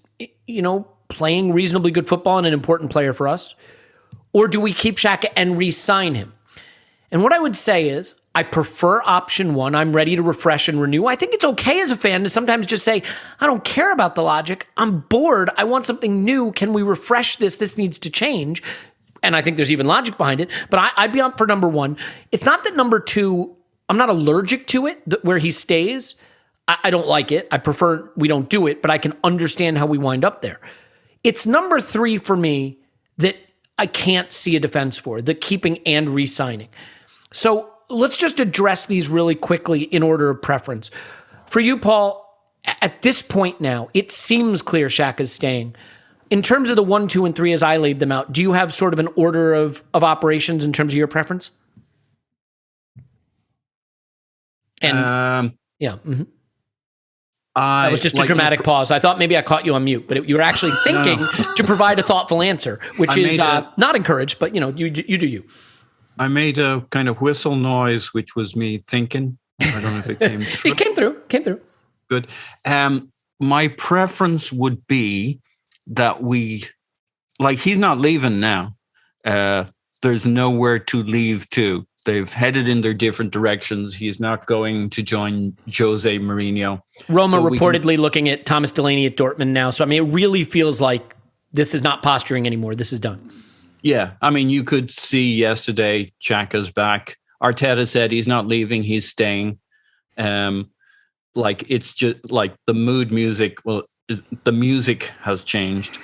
playing reasonably good football and an important player for us? Or do we keep Xhaka and re-sign him? And what I would say is, I prefer option 1. I'm ready to refresh and renew. I think it's okay as a fan to sometimes just say, I don't care about the logic. I'm bored. I want something new. Can we refresh this? This needs to change. And I think there's even logic behind it. But I'd be up for number 1. It's not that number 2, I'm not allergic to it, where he stays. I don't like it. I prefer we don't do it, but I can understand how we wind up there. It's number 3 for me that I can't see a defense for, the keeping and re-signing. So let's just address these really quickly in order of preference. For you, Paul, at this point now, it seems clear Xhaka's staying. In terms of the 1, 2, and 3 as I laid them out, do you have sort of an order of operations in terms of your preference? And yeah. Mm-hmm. That was just a dramatic pause. I thought maybe I caught you on mute, but you were actually thinking to provide a thoughtful answer, which is not encouraged, but you do you. I made a kind of whistle noise, which was me thinking. I don't know if it came through. It came through. Good. My preference would be that he's not leaving now. There's nowhere to leave to. They've headed in their different directions. He's not going to join Jose Mourinho. Roma reportedly looking at Thomas Delaney at Dortmund now. So, I mean, it really feels like this is not posturing anymore. This is done. Yeah. I mean, you could see yesterday, Xhaka's back. Arteta said he's not leaving. He's staying. It's just like the mood music. Well, the music has changed.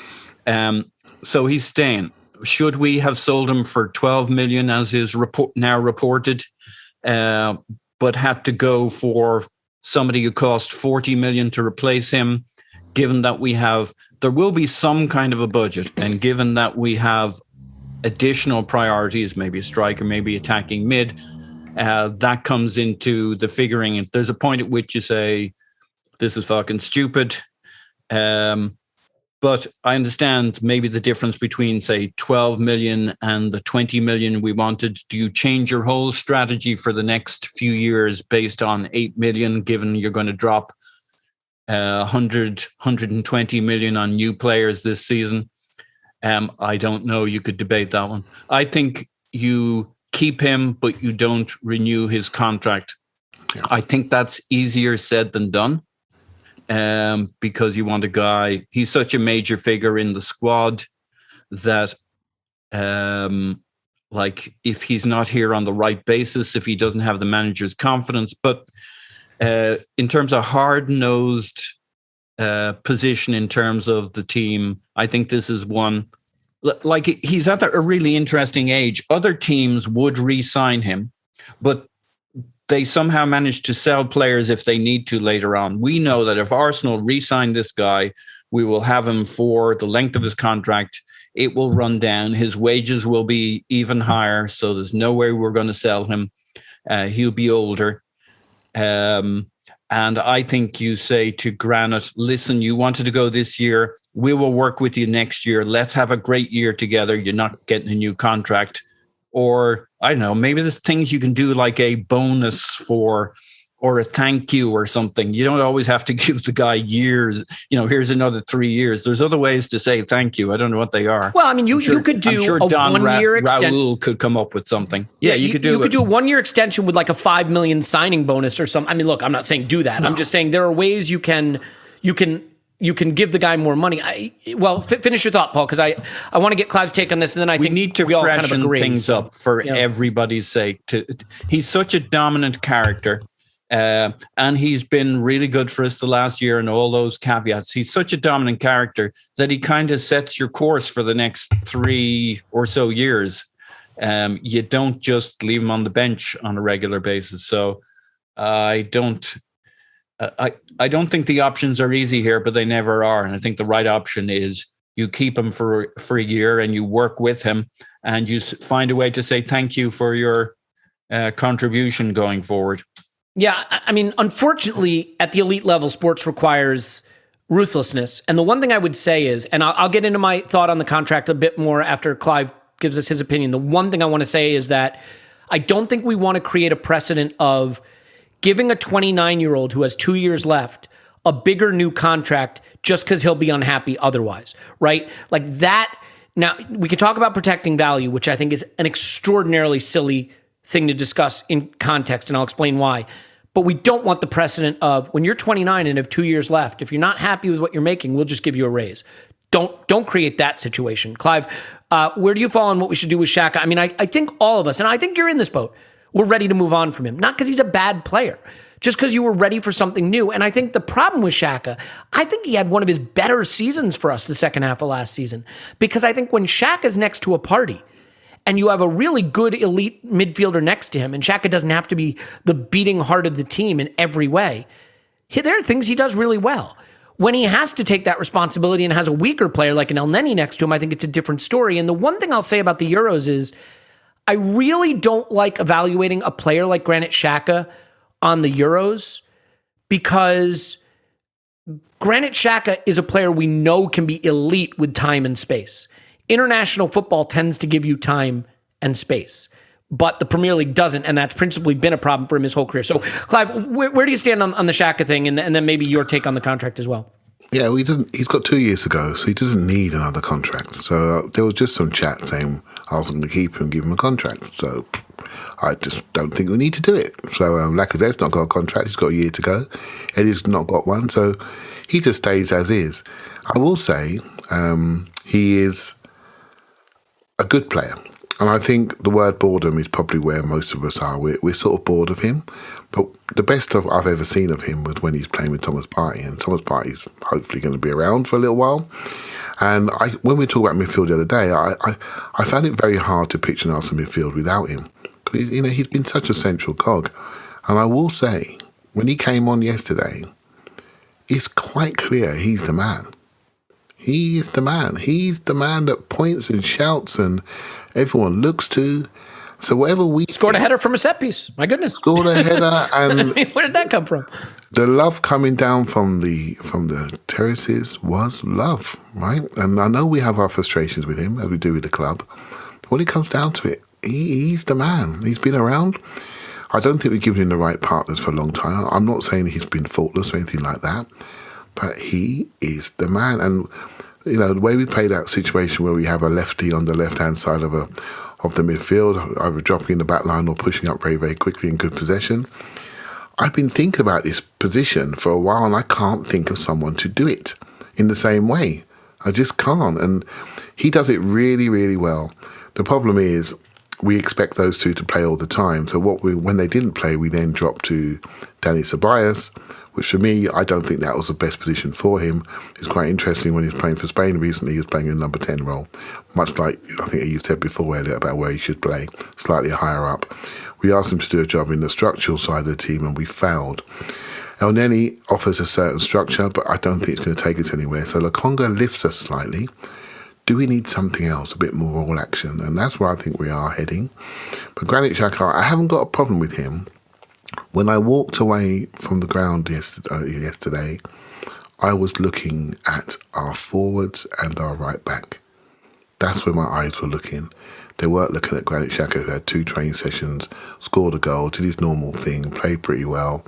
So he's staying. Should we have sold him for 12 million, as is now reported, but had to go for somebody who cost 40 million to replace him? Given that there will be some kind of a budget, and given that we have additional priorities, maybe a striker, maybe attacking mid, that comes into the figuring. There's a point at which you say, this is fucking stupid. But I understand maybe the difference between, say, 12 million and the 20 million we wanted. Do you change your whole strategy for the next few years based on 8 million, given you're going to drop 120 million on new players this season? I don't know. You could debate that one. I think you keep him, but you don't renew his contract. Yeah. I think that's easier said than done. Because you want a guy, he's such a major figure in the squad that, like, if he's not here on the right basis, if he doesn't have the manager's confidence, but in terms of hard-nosed position in terms of the team, I think this is one, like, he's at a really interesting age. Other teams would re-sign him, but they somehow manage to sell players if they need to later on. We know that if Arsenal re-sign this guy, we will have him for the length of his contract. It will run down. His wages will be even higher, so there's no way we're going to sell him. He'll be older. And I think you say to Granit, listen, you wanted to go this year. We will work with you next year. Let's have a great year together. You're not getting a new contract. Or, I don't know, maybe there's things you can do like a bonus for, or a thank you or something. You don't always have to give the guy years. Here's another 3 years. There's other ways to say thank you. I don't know what they are. Well, I mean, you could do I'm sure a Don 1 year extension. Raul could come up with something. Yeah, you could do it. You could do a 1 year extension with like a 5 million signing bonus or something. I mean, look, I'm not saying do that. No. I'm just saying there are ways you can give the guy more money. Finish your thought, Paul, because I want to get Clive's take on this, and then I think we need to freshen things up for everybody's sake. He's such a dominant character, and he's been really good for us the last year and all those caveats. He's such a dominant character that he kind of sets your course for the next 3 or so years. You don't just leave him on the bench on a regular basis. So I don't think the options are easy here, but they never are. And I think the right option is you keep him for a year and you work with him and you find a way to say thank you for your contribution going forward. Yeah, I mean, unfortunately, at the elite level, sports requires ruthlessness. And the one thing I would say is, and I'll get into my thought on the contract a bit more after Clive gives us his opinion. The one thing I want to say is that I don't think we want to create a precedent of giving a 29-year-old who has 2 years left a bigger new contract just because he'll be unhappy otherwise, right? Like that. Now, we can talk about protecting value, which I think is an extraordinarily silly thing to discuss in context, and I'll explain why. But we don't want the precedent of when you're 29 and have 2 years left, if you're not happy with what you're making, we'll just give you a raise. Don't create that situation. Clive, where do you fall on what we should do with Xhaka? I mean, I think all of us, and I think you're in this boat, we're ready to move on from him. Not because he's a bad player, just because you were ready for something new. And I think the problem with Xhaka, I think he had one of his better seasons for us the second half of last season. Because I think when Xhaka's next to a Partey, and you have a really good elite midfielder next to him, and Xhaka doesn't have to be the beating heart of the team in every way, there are things he does really well. When he has to take that responsibility and has a weaker player like an El Neni next to him, I think it's a different story. And the one thing I'll say about the Euros is I really don't like evaluating a player like Granit Xhaka on the Euros because Granit Xhaka is a player we know can be elite with time and space. International football tends to give you time and space, but the Premier League doesn't, and that's principally been a problem for him his whole career. So, Clive, where do you stand on the Xhaka thing, and then maybe your take on the contract as well? Yeah, well, he's got 2 years to go, so he doesn't need another contract. So there was just some chat saying I was going to keep him and give him a contract. So I just don't think we need to do it. So Lacazette's not got a contract. He's got a year to go. Eddie's not got one. So he just stays as is. I will say he is a good player. And I think the word boredom is probably where most of us are. We're sort of bored of him. But the best I've ever seen of him was when he's playing with Thomas Partey. And Thomas Partey's hopefully going to be around for a little while. And when we talked about midfield the other day, I found it very hard to picture an Arsenal midfield without him. You know, he's been such a central cog. And I will say, when he came on yesterday, it's quite clear he's the man. He is the man. He's the man that points and shouts and everyone looks to. So whatever we Scored a header from a set piece. My goodness. scored a header, and Where did that come from? the love coming down from the terraces was love, right? And I know we have our frustrations with him, as we do with the club. But when it comes down to it, he's the man. He's been around. I don't think we've given him the right partners for a long time. I'm not saying he's been faultless or anything like that, but he is the man. And you know, the way we play that situation where we have a lefty on the left-hand side of the midfield, either dropping in the back line or pushing up very, very quickly in good possession. I've been thinking about this position for a while, and I can't think of someone to do it in the same way. I just can't. And he does it really, really well. The problem is we expect those two to play all the time. So when they didn't play, we then dropped to Danny Ceballos, which for me, I don't think that was the best position for him. It's quite interesting when he was playing for Spain recently, he was playing in number 10 role, much like I think you said before, Elliot, about where he should play, slightly higher up. We asked him to do a job in the structural side of the team, and we failed. El Neni offers a certain structure, but I don't think it's going to take us anywhere. So Lokonga lifts us slightly. Do we need something else, a bit more all action? And that's where I think we are heading. But Granit Xhaka, I haven't got a problem with him. When I walked away from the ground yesterday, I was looking at our forwards and our right back. That's where my eyes were looking. They weren't looking at Granit Xhaka, who had 2 training sessions, scored a goal, did his normal thing, played pretty well,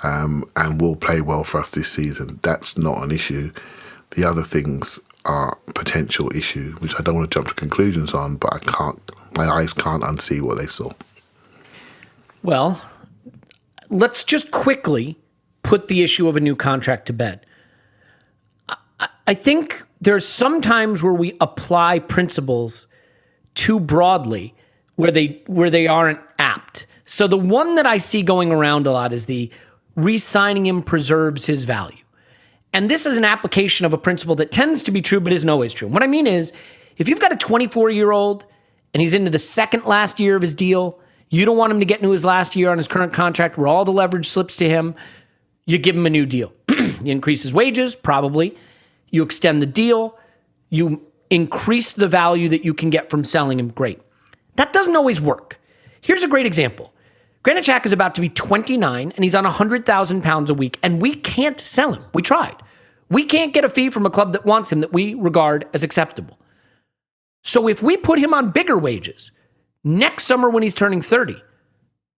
and will play well for us this season. That's not an issue. The other things are potential issue, which I don't want to jump to conclusions on, but my eyes can't unsee what they saw. Well, let's just quickly put the issue of a new contract to bed. I think there's some times where we apply principles too broadly where they aren't apt. So the one that I see going around a lot is the re-signing him preserves his value. And this is an application of a principle that tends to be true but isn't always true. And what I mean is, if you've got a 24-year-old and he's into the second last year of his deal, you don't want him to get into his last year on his current contract where all the leverage slips to him, you give him a new deal. You increase his wages, probably. You extend the deal. You increase the value that you can get from selling him. Great. That doesn't always work. Here's a great example. Granit Xhaka is about to be 29, and he's on £100,000 a week, and we can't sell him. We tried. We can't get a fee from a club that wants him that we regard as acceptable. So if we put him on bigger wages, next summer when he's turning 30,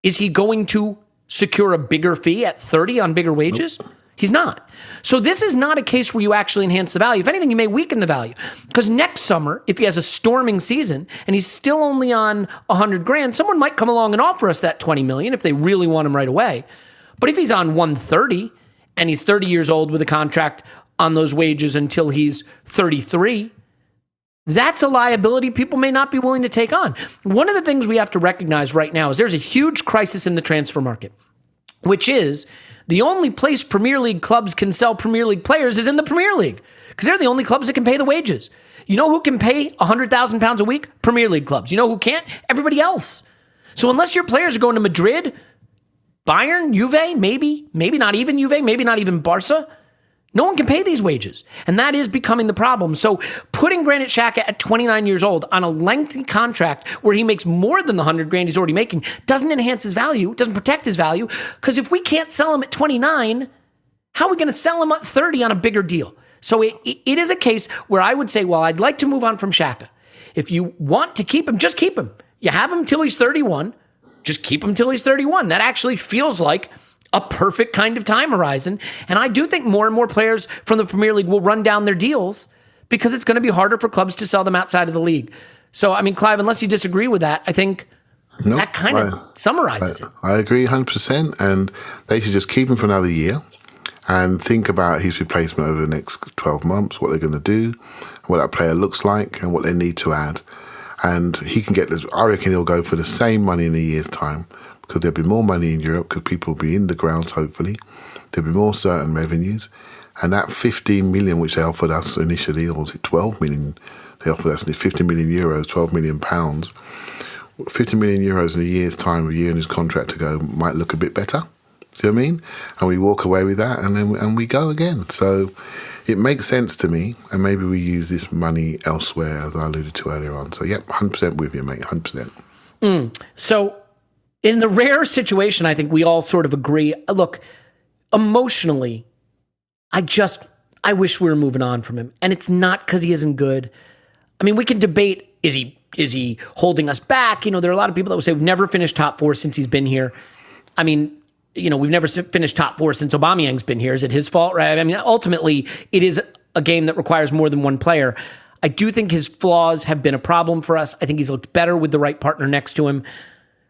is he going to secure a bigger fee at 30 on bigger wages? Nope. He's not. So this is not a case where you actually enhance the value. If anything, you may weaken the value. Because next summer, if he has a storming season and he's still only on $100,000, someone might come along and offer us that $20 million if they really want him right away. But if he's on 130 and he's 30 years old with a contract on those wages until he's 33, that's a liability people may not be willing to take on. One of the things we have to recognize right now is there's a huge crisis in the transfer market, which is the only place Premier League clubs can sell Premier League players is in the Premier League, because they're the only clubs that can pay the wages. You know who can pay £100,000 a week? Premier League clubs. You know who can't? Everybody else. So unless your players are going to Madrid, Bayern, Juve, maybe not even Juve, maybe not even Barca, no one can pay these wages. And that is becoming the problem. So putting Granit Xhaka at 29 years old on a lengthy contract where he makes more than the $100,000 he's already making doesn't enhance his value, doesn't protect his value. Because if we can't sell him at 29, how are we going to sell him at 30 on a bigger deal? So it is a case where I would say, well, I'd like to move on from Xhaka. If you want to keep him, just keep him. You have him till he's 31. Just keep him till he's 31. That actually feels like a perfect kind of time horizon. And I do think more and more players from the Premier League will run down their deals because it's going to be harder for clubs to sell them outside of the league. So, I mean, Clive, unless you disagree with that, I think that kind of summarizes it. I agree 100%. And they should just keep him for another year and think about his replacement over the next 12 months, what they're going to do, what that player looks like, and what they need to add. And he can get this. I reckon he'll go for the same money in a year's time, because there'll be more money in Europe because people will be in the grounds, hopefully. There'll be more certain revenues. And that 15 million, which they offered us initially, or was it 12 million they offered us, 50 million euros, 12 million pounds. 50 million euros in a year's time, a year in his contract to go, might look a bit better. See what I mean? And we walk away with that and we go again. So it makes sense to me, and maybe we use this money elsewhere, as I alluded to earlier on. So, yep, 100% with you, mate, 100%. So in the rare situation, I think we all sort of agree. Look, emotionally, I wish we were moving on from him. And it's not because he isn't good. I mean, we can debate, is he holding us back? There are a lot of people that will say we've never finished top 4 since he's been here. I mean, we've never finished top 4 since Aubameyang's been here. Is it his fault? Right? I mean, ultimately, it is a game that requires more than one player. I do think his flaws have been a problem for us. I think he's looked better with the right partner next to him.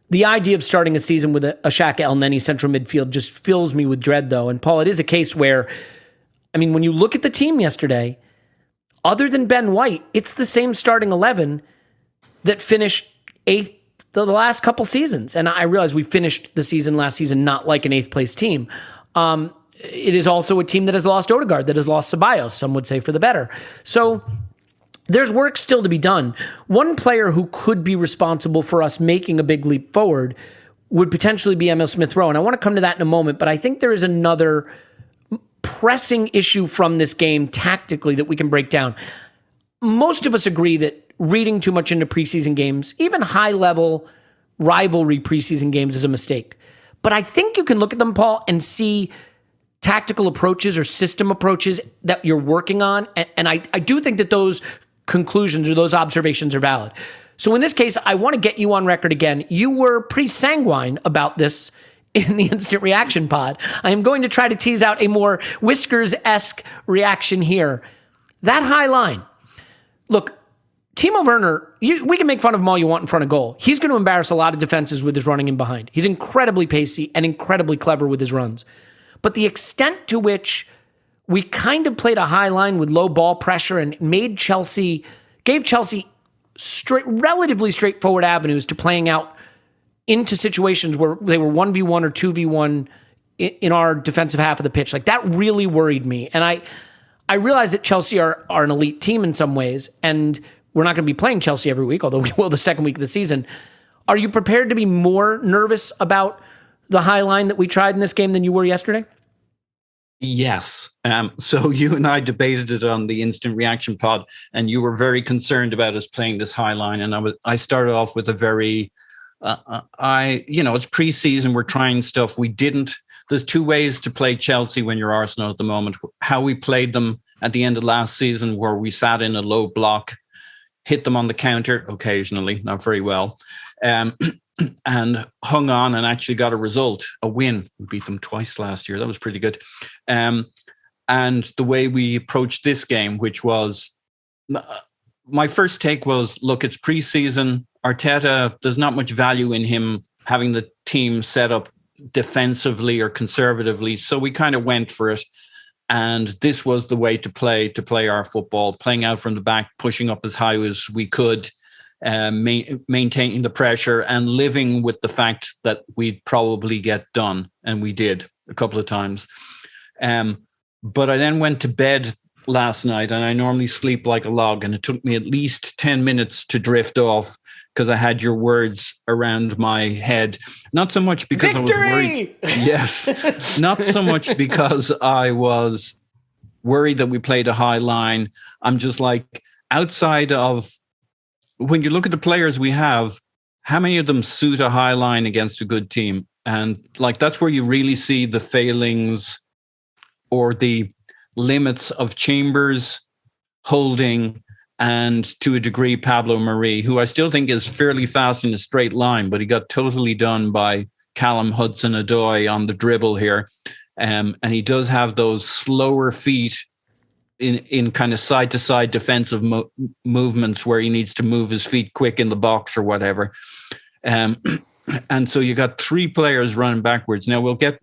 The idea of starting a season with a Xhaka El Neni central midfield just fills me with dread, though. And Paul, it is a case where, I mean, when you look at the team yesterday, other than Ben White, it's the same starting 11 that finished 8th the last couple seasons. And I realize we finished the season last season not like an 8th place team. It is also a team that has lost Odegaard, that has lost Ceballos, some would say for the better. So there's work still to be done. One player who could be responsible for us making a big leap forward would potentially be Emil Smith-Rowe. And I want to come to that in a moment, but I think there is another pressing issue from this game tactically that we can break down. Most of us agree that reading too much into preseason games, even high-level rivalry preseason games, is a mistake. But I think you can look at them, Paul, and see tactical approaches or system approaches that you're working on. And I do think that those conclusions or those observations are valid. So in this case, I want to get you on record again. You were pretty sanguine about this in the instant reaction pod. I am going to try to tease out a more Whiskers-esque reaction here. That high line. Look, Timo Werner, we can make fun of him all you want in front of goal. He's going to embarrass a lot of defenses with his running in behind. He's incredibly pacey and incredibly clever with his runs. But the extent to which we kind of played a high line with low ball pressure and gave Chelsea relatively straightforward avenues to playing out into situations where they were 1v1 or 2v1 in our defensive half of the pitch. Like, that really worried me. And I realize that Chelsea are an elite team in some ways, and we're not going to be playing Chelsea every week, although we will the second week of the season. Are you prepared to be more nervous about the high line that we tried in this game than you were yesterday? Yes. So you and I debated it on the instant reaction pod, and you were very concerned about us playing this high line. And I started off with a very, it's preseason. We're trying stuff. We didn't. There's two ways to play Chelsea when you're Arsenal at the moment. How we played them at the end of last season, where we sat in a low block, hit them on the counter occasionally, not very well, and hung on and actually got a result, a win. We beat them twice last year. That was pretty good. And the way we approached this game, which was, my first take was, look, it's preseason. Arteta, there's not much value in him having the team set up defensively or conservatively. So we kind of went for it. And this was the way to play our football, playing out from the back, pushing up as high as we could, maintaining the pressure and living with the fact that we'd probably get done. And we did a couple of times. But I then went to bed last night, and I normally sleep like a log, and it took me at least 10 minutes to drift off because I had your words around my head. Not so much because Victory! I was worried. Yes. Not so much because I was worried that we played a high line. I'm just like, outside of, when you look at the players we have, how many of them suit a high line against a good team? And like, that's where you really see the failings or the limits of Chambers, Holding, and to a degree, Pablo Mari, who I still think is fairly fast in a straight line, but he got totally done by Callum Hudson-Odoi on the dribble here. And he does have those slower feet in kind of side-to-side defensive movements where he needs to move his feet quick in the box or whatever. And so you got three players running backwards. Now we'll get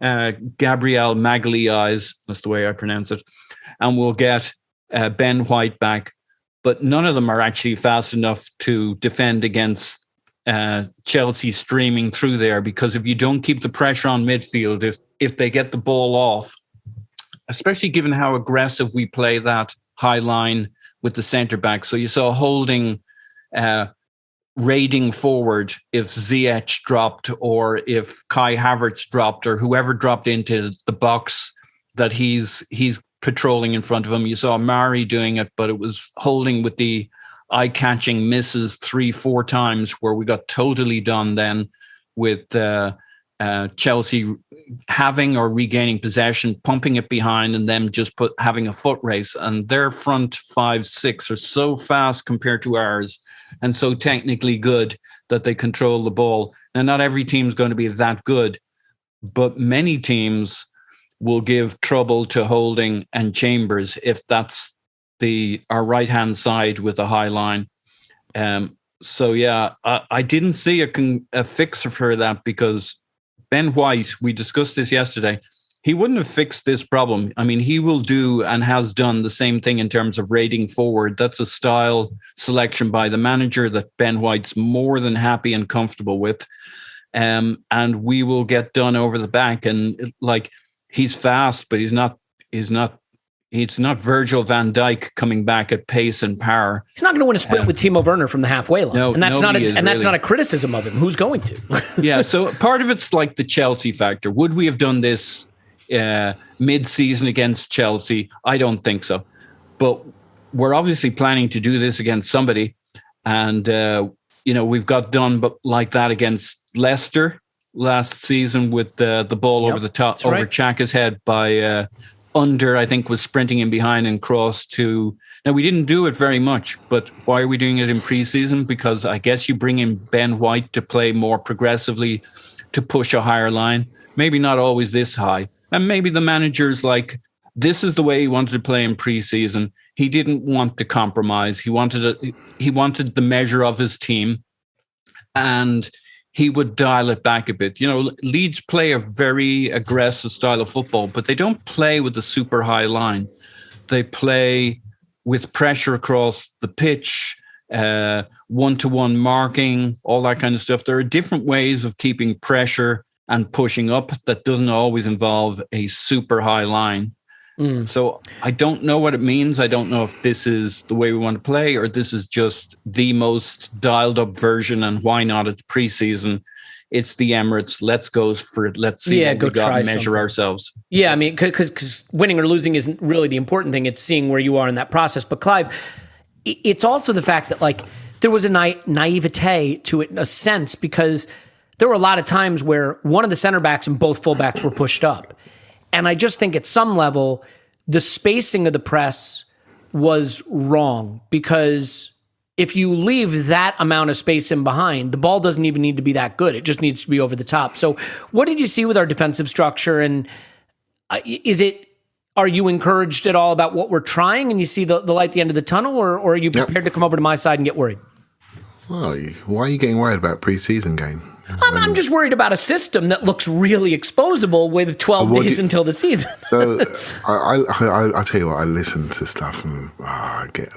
Gabriel Magalhaes, that's the way I pronounce it, and we'll get Ben White back. But none of them are actually fast enough to defend against Chelsea streaming through there, because if you don't keep the pressure on midfield, if they get the ball off, especially given how aggressive we play that high line with the centre back. So you saw Holding raiding forward if Ziyech dropped, or if Kai Havertz dropped, or whoever dropped into the box that he's patrolling in front of him. You saw Mari doing it, but it was Holding with the eye-catching misses 3-4 times where we got totally done then with Chelsea having or regaining possession, pumping it behind, and them just having a foot race. And their front 5-6 are so fast compared to ours and so technically good that they control the ball. Now, not every team's going to be that good, but many teams will give trouble to Holding and Chambers if that's our right-hand side with a high line. So, yeah, I didn't see a fixer for that because Ben White, we discussed this yesterday, he wouldn't have fixed this problem. I mean, he will do and has done the same thing in terms of rating forward. That's a style selection by the manager that Ben White's more than happy and comfortable with. And we will get done over the back. And he's fast, but he's not Virgil van Dijk coming back at pace and power. He's not going to win a sprint with Timo Werner from the halfway line. No, and that's not a criticism of him. Who's going to? Yeah, so part of it's like the Chelsea factor. Would we have done this mid-season against Chelsea? I don't think so. But we're obviously planning to do this against somebody. And, we've got done but like that against Leicester last season with the ball over the top, over Xhaka's head by... I think, was sprinting in behind and crossed to... Now, we didn't do it very much, but why are we doing it in preseason? Because I guess you bring in Ben White to play more progressively, to push a higher line. Maybe not always this high. And maybe the manager's like, this is the way he wanted to play in preseason. He didn't want to compromise. He wanted the measure of his team, and he would dial it back a bit. Leeds play a very aggressive style of football, but they don't play with the super high line. They play with pressure across the pitch, one-to-one marking, all that kind of stuff. There are different ways of keeping pressure and pushing up that doesn't always involve a super high line. So I don't know what it means. I don't know if this is the way we want to play or this is just the most dialed up version, and why not? It's preseason. It's the Emirates. Let's go for it. Let's see what we got and measure ourselves. Yeah, I mean, because winning or losing isn't really the important thing. It's seeing where you are in that process. But Clive, it's also the fact that there was a naivete to it in a sense, because there were a lot of times where one of the center backs and both fullbacks were pushed up. And I just think at some level, the spacing of the press was wrong, because if you leave that amount of space in behind, the ball doesn't even need to be that good. It just needs to be over the top. So what did you see with our defensive structure? And are you encouraged at all about what we're trying and you see the light at the end of the tunnel, or are you prepared to come over to my side and get worried? Well, why are you getting worried about preseason game? I'm just worried about a system that looks really exposable with 12 days until the season. So I tell you what, I listen to stuff and I get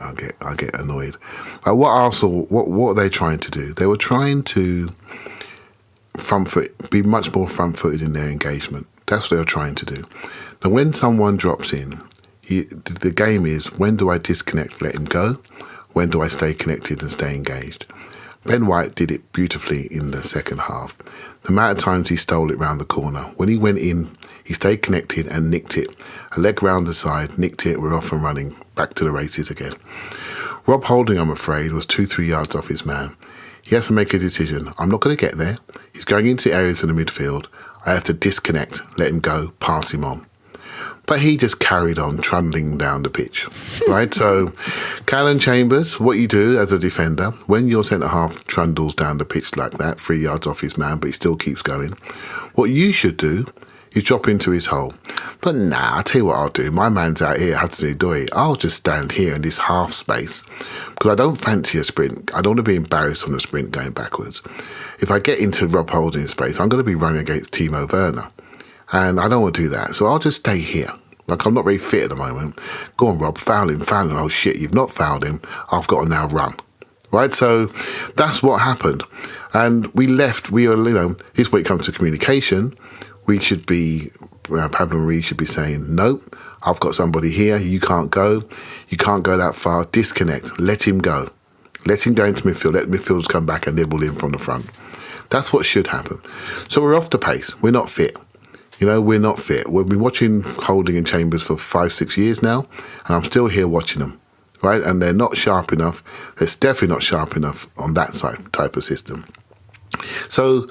annoyed. What Arsenal, what are they trying to do? They were trying to be much more front-footed in their engagement. That's what they were trying to do. Now, when someone drops in, the game is, when do I disconnect, let him go? When do I stay connected and stay engaged? Ben White did it beautifully in the second half. The amount of times he stole it round the corner. When he went in, he stayed connected and nicked it. A leg round the side, nicked it, we're off and running, back to the races again. Rob Holding, I'm afraid, was 2-3 yards off his man. He has to make a decision. I'm not going to get there. He's going into the areas in the midfield. I have to disconnect, let him go, pass him on. But he just carried on trundling down the pitch, right? So, Callum Chambers, what you do as a defender, when your centre-half trundles down the pitch like that, 3 yards off his man, but he still keeps going, what you should do is drop into his hole. But I'll tell you what I'll do. My man's out here, Hudson-Odoi. I'll just stand here in this half space because I don't fancy a sprint. I don't want to be embarrassed on a sprint going backwards. If I get into Rob Holding's space, I'm going to be running against Timo Werner. And I don't want to do that. So I'll just stay here. I'm not very fit at the moment. Go on, Rob, foul him. Oh, shit, you've not fouled him. I've got to now run. Right? So that's what happened. And this way it comes to communication, we should be, Pablo Marie should be saying, nope, I've got somebody here. You can't go. You can't go that far. Disconnect. Let him go. Let him go into midfield. Let midfielders come back and nibble in from the front. That's what should happen. So we're off the pace. We're not fit. We're not fit. We've been watching Holding and Chambers for 5-6 years now, and I'm still here watching them, right? And they're not sharp enough. They're definitely not sharp enough on that type of system. So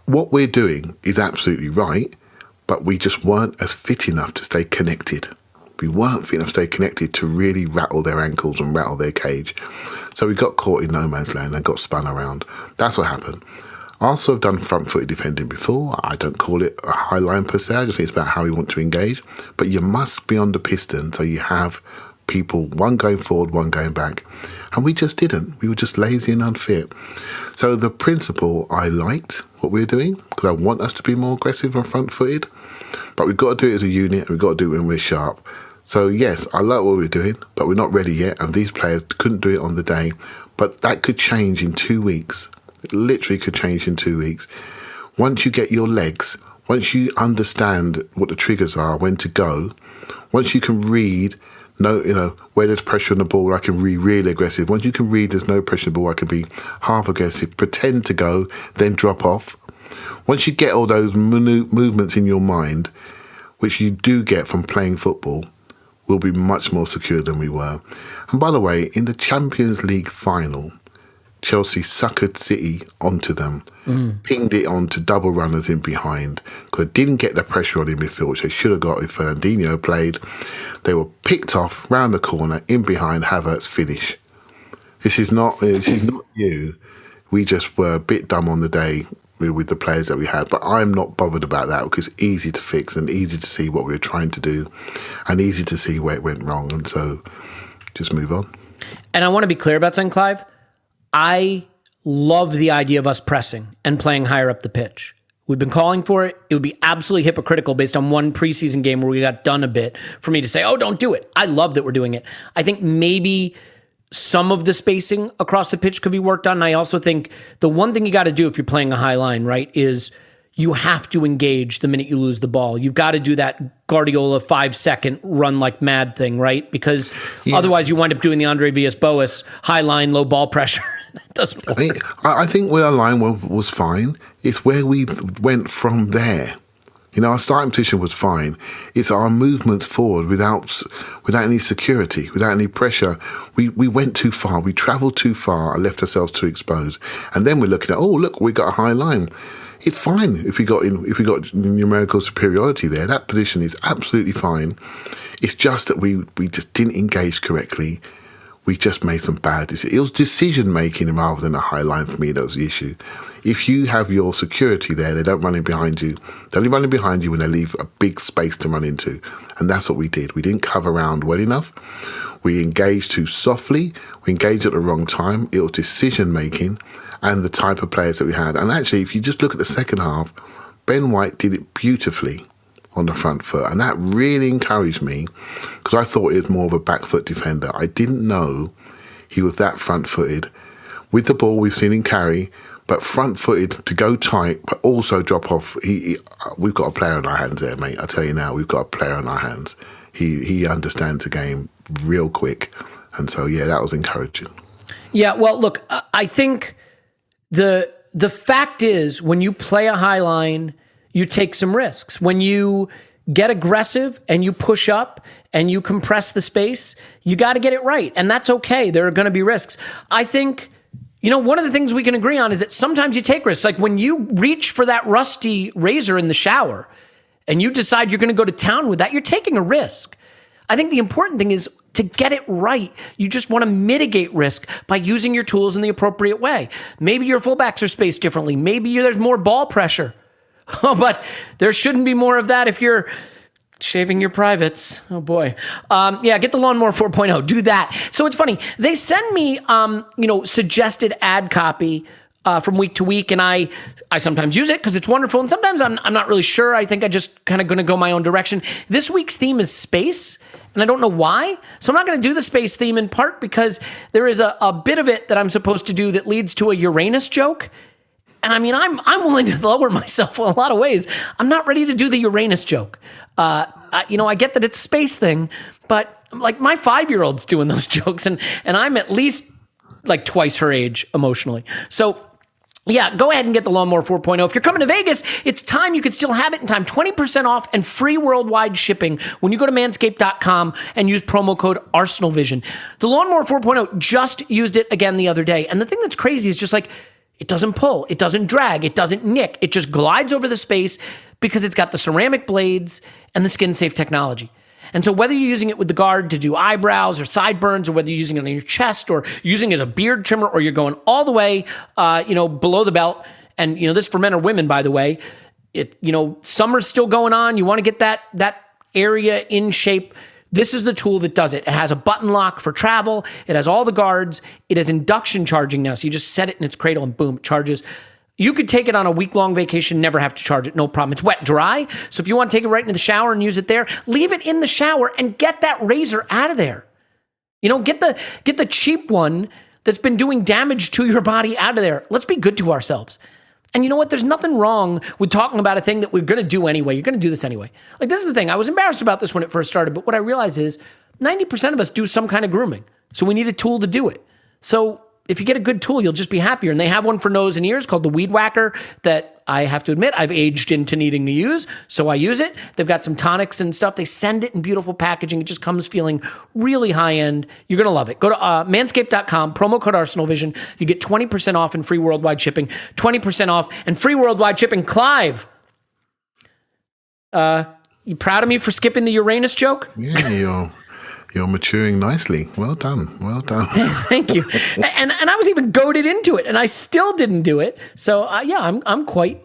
what we're doing is absolutely right, but we just weren't as fit enough to stay connected. We weren't fit enough to stay connected to really rattle their ankles and rattle their cage. So we got caught in no man's land and got spun around. That's what happened. Arsenal have done front-footed defending before. I don't call it a high line per se. I just think it's about how we want to engage. But you must be on the piston so you have people, one going forward, one going back. And we just didn't. We were just lazy and unfit. So the principle, I liked what we were doing because I want us to be more aggressive and front-footed. But we've got to do it as a unit and we've got to do it when we're sharp. So yes, I like what we're doing, but we're not ready yet. And these players couldn't do it on the day. But that could change in 2 weeks. It literally could change in 2 weeks. Once you get your legs, once you understand what the triggers are, when to go, once you can read, where there's pressure on the ball, I can be really aggressive. Once you can read there's no pressure on the ball, I can be half aggressive, pretend to go, then drop off. Once you get all those movements in your mind, which you do get from playing football, we'll be much more secure than we were. And by the way, in the Champions League final, Chelsea suckered City onto them, pinged it onto double runners in behind because they didn't get the pressure on in midfield, which they should have got if Fernandinho played. They were picked off round the corner, in behind, Havertz finish. This is not you. We just were a bit dumb on the day with the players that we had, but I'm not bothered about that because it's easy to fix and easy to see what we were trying to do and easy to see where it went wrong, and so just move on. And I want to be clear about something, Clive. I love the idea of us pressing and playing higher up the pitch. We've been calling for it. It would be absolutely hypocritical based on one preseason game where we got done a bit for me to say, oh, don't do it. I love that we're doing it. I think maybe some of the spacing across the pitch could be worked on. And I also think the one thing you got to do if you're playing a high line, right, is you have to engage the minute you lose the ball. You've got to do that Guardiola 5-second run like mad thing, right? Because otherwise you wind up doing the Andre Villas-Boas high line, low ball pressure. That doesn't work. I think where our line was fine. It's where we went from there. Our starting position was fine. It's our movements forward without any security, without any pressure. We went too far. We travelled too far and left ourselves too exposed. And then we're looking at, oh, look, we got a high line. It's fine if we got numerical superiority there. That position is absolutely fine. It's just that we just didn't engage correctly. We just made some bad decisions. It was decision making rather than a high line for me that was the issue. If you have your security there, they don't run in behind you. They're only running behind you when they leave a big space to run into. And that's what we did. We didn't cover around well enough. We engaged too softly. We engaged at the wrong time. It was decision making and the type of players that we had. And actually, if you just look at the second half, Ben White did it beautifully on the front foot. And that really encouraged me because I thought he was more of a back foot defender. I didn't know he was that front footed. With the ball, we've seen him carry, but front footed to go tight, but also drop off. We've got a player on our hands there, mate. I tell you now, we've got a player on our hands. He understands the game real quick. And so, yeah, that was encouraging. Yeah, well, look, I think the fact is when you play a high line, you take some risks. When you get aggressive and you push up and you compress the space, you got to get it right. And that's okay. There are going to be risks. I think, one of the things we can agree on is that sometimes you take risks. Like when you reach for that rusty razor in the shower and you decide you're going to go to town with that, you're taking a risk. I think the important thing is to get it right. You just want to mitigate risk by using your tools in the appropriate way. Maybe your fullbacks are spaced differently. Maybe there's more ball pressure. But there shouldn't be more of that if you're shaving your privates. Oh boy. Get the Lawnmower 4.0. Do that. So it's funny. They send me, suggested ad copy from week to week, and I sometimes use it because it's wonderful, and sometimes I'm not really sure. I think I just kind of going to go my own direction. This week's theme is space, and I don't know why. So I'm not going to do the space theme in part because there is a bit of it that I'm supposed to do that leads to a Uranus joke. And I mean, I'm willing to lower myself in a lot of ways. I'm not ready to do the Uranus joke. I get that it's a space thing, but like my 5-year-old's doing those jokes, and I'm at least like twice her age emotionally. So Yeah, go ahead and get the Lawnmower 4.0. If you're coming to Vegas, it's time. You could still have it in time. 20% off and free worldwide shipping when you go to manscaped.com and use promo code ArsenalVision. The Lawnmower 4.0, just used it again the other day. And the thing that's crazy is just like, it doesn't pull, it doesn't drag, it doesn't nick. It just glides over the space because it's got the ceramic blades and the skin-safe technology. And so whether you're using it with the guard to do eyebrows or sideburns, or whether you're using it on your chest or using it as a beard trimmer, or you're going all the way, below the belt. And, this for men or women, by the way, summer's still going on. You want to get that area in shape. This is the tool that does it. It has a button lock for travel. It has all the guards. It has induction charging now. So you just set it in its cradle and boom, it charges. You could take it on a week-long vacation, never have to charge it, no problem. It's wet dry, so if you want to take it right into the shower and use it there, leave it in the shower and get that razor out of there. Get the cheap one that's been doing damage to your body out of there. Let's be good to ourselves. And you know what? There's nothing wrong with talking about a thing that we're going to do anyway. You're going to do this anyway. Like, this is the thing. I was embarrassed about this when it first started, but what I realized is 90% of us do some kind of grooming, so we need a tool to do it. So if you get a good tool, you'll just be happier. And they have one for nose and ears called the Weed Whacker that I have to admit I've aged into needing to use, so I use it. They've got some tonics and stuff. They send it in beautiful packaging. It just comes feeling really high-end. You're going to love it. Go to manscaped.com, promo code ArsenalVision. You get 20% off and free worldwide shipping. 20% off and free worldwide shipping. Clive, you proud of me for skipping the Uranus joke? Yeah, you're maturing nicely. Well done. Well done. Thank you. And I was even goaded into it, and I still didn't do it. So I'm quite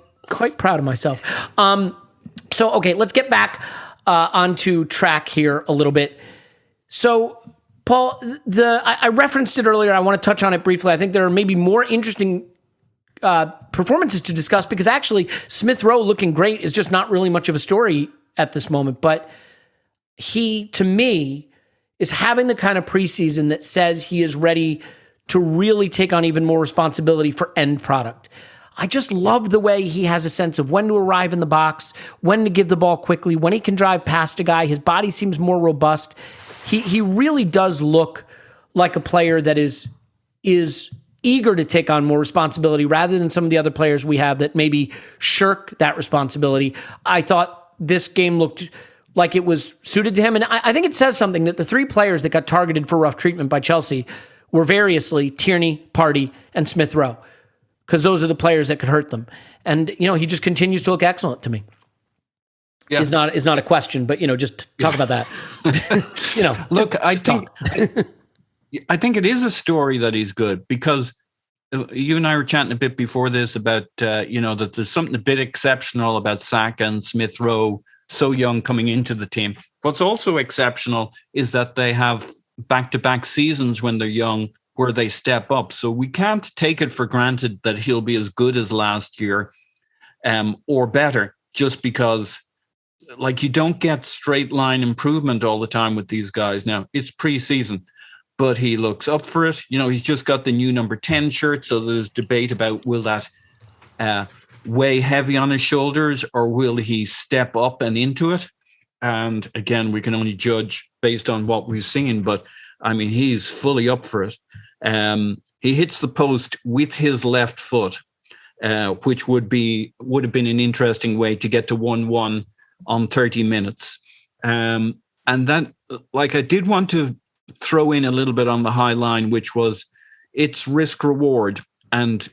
proud of myself. So okay, let's get back onto track here a little bit. So Paul, I referenced it earlier. I want to touch on it briefly. I think there are maybe more interesting performances to discuss, because actually Smith Rowe looking great is just not really much of a story at this moment. But he, to me, is having the kind of preseason that says he is ready to really take on even more responsibility for end product. I just love the way he has a sense of when to arrive in the box, when to give the ball quickly, when he can drive past a guy. His body seems more robust. He really does look like a player that is eager to take on more responsibility rather than some of the other players we have that maybe shirk that responsibility. I thought this game looked like it was suited to him. And I think it says something that the three players that got targeted for rough treatment by Chelsea were variously Tierney, Partey, and Smith Rowe, because those are the players that could hurt them. And, he just continues to look excellent to me. Yeah. Is not a question, but, just talk about that. Look, I think it is a story that he's good, because you and I were chatting a bit before this about, that there's something a bit exceptional about Saka and Smith Rowe, so young coming into the team. What's also exceptional is that they have back-to-back seasons when they're young where they step up. So we can't take it for granted that he'll be as good as last year or better, just because you don't get straight line improvement all the time with these guys. Now, it's pre-season, but he looks up for it. He's just got the new number 10 shirt, so there's debate about will that weigh heavy on his shoulders, or will he step up and into it? And again, we can only judge based on what we've seen, but I mean, he's fully up for it. He hits the post with his left foot, which would have been an interesting way to get to 1-1 on 30 minutes. And that, I did want to throw in a little bit on the high line, which was its risk reward. And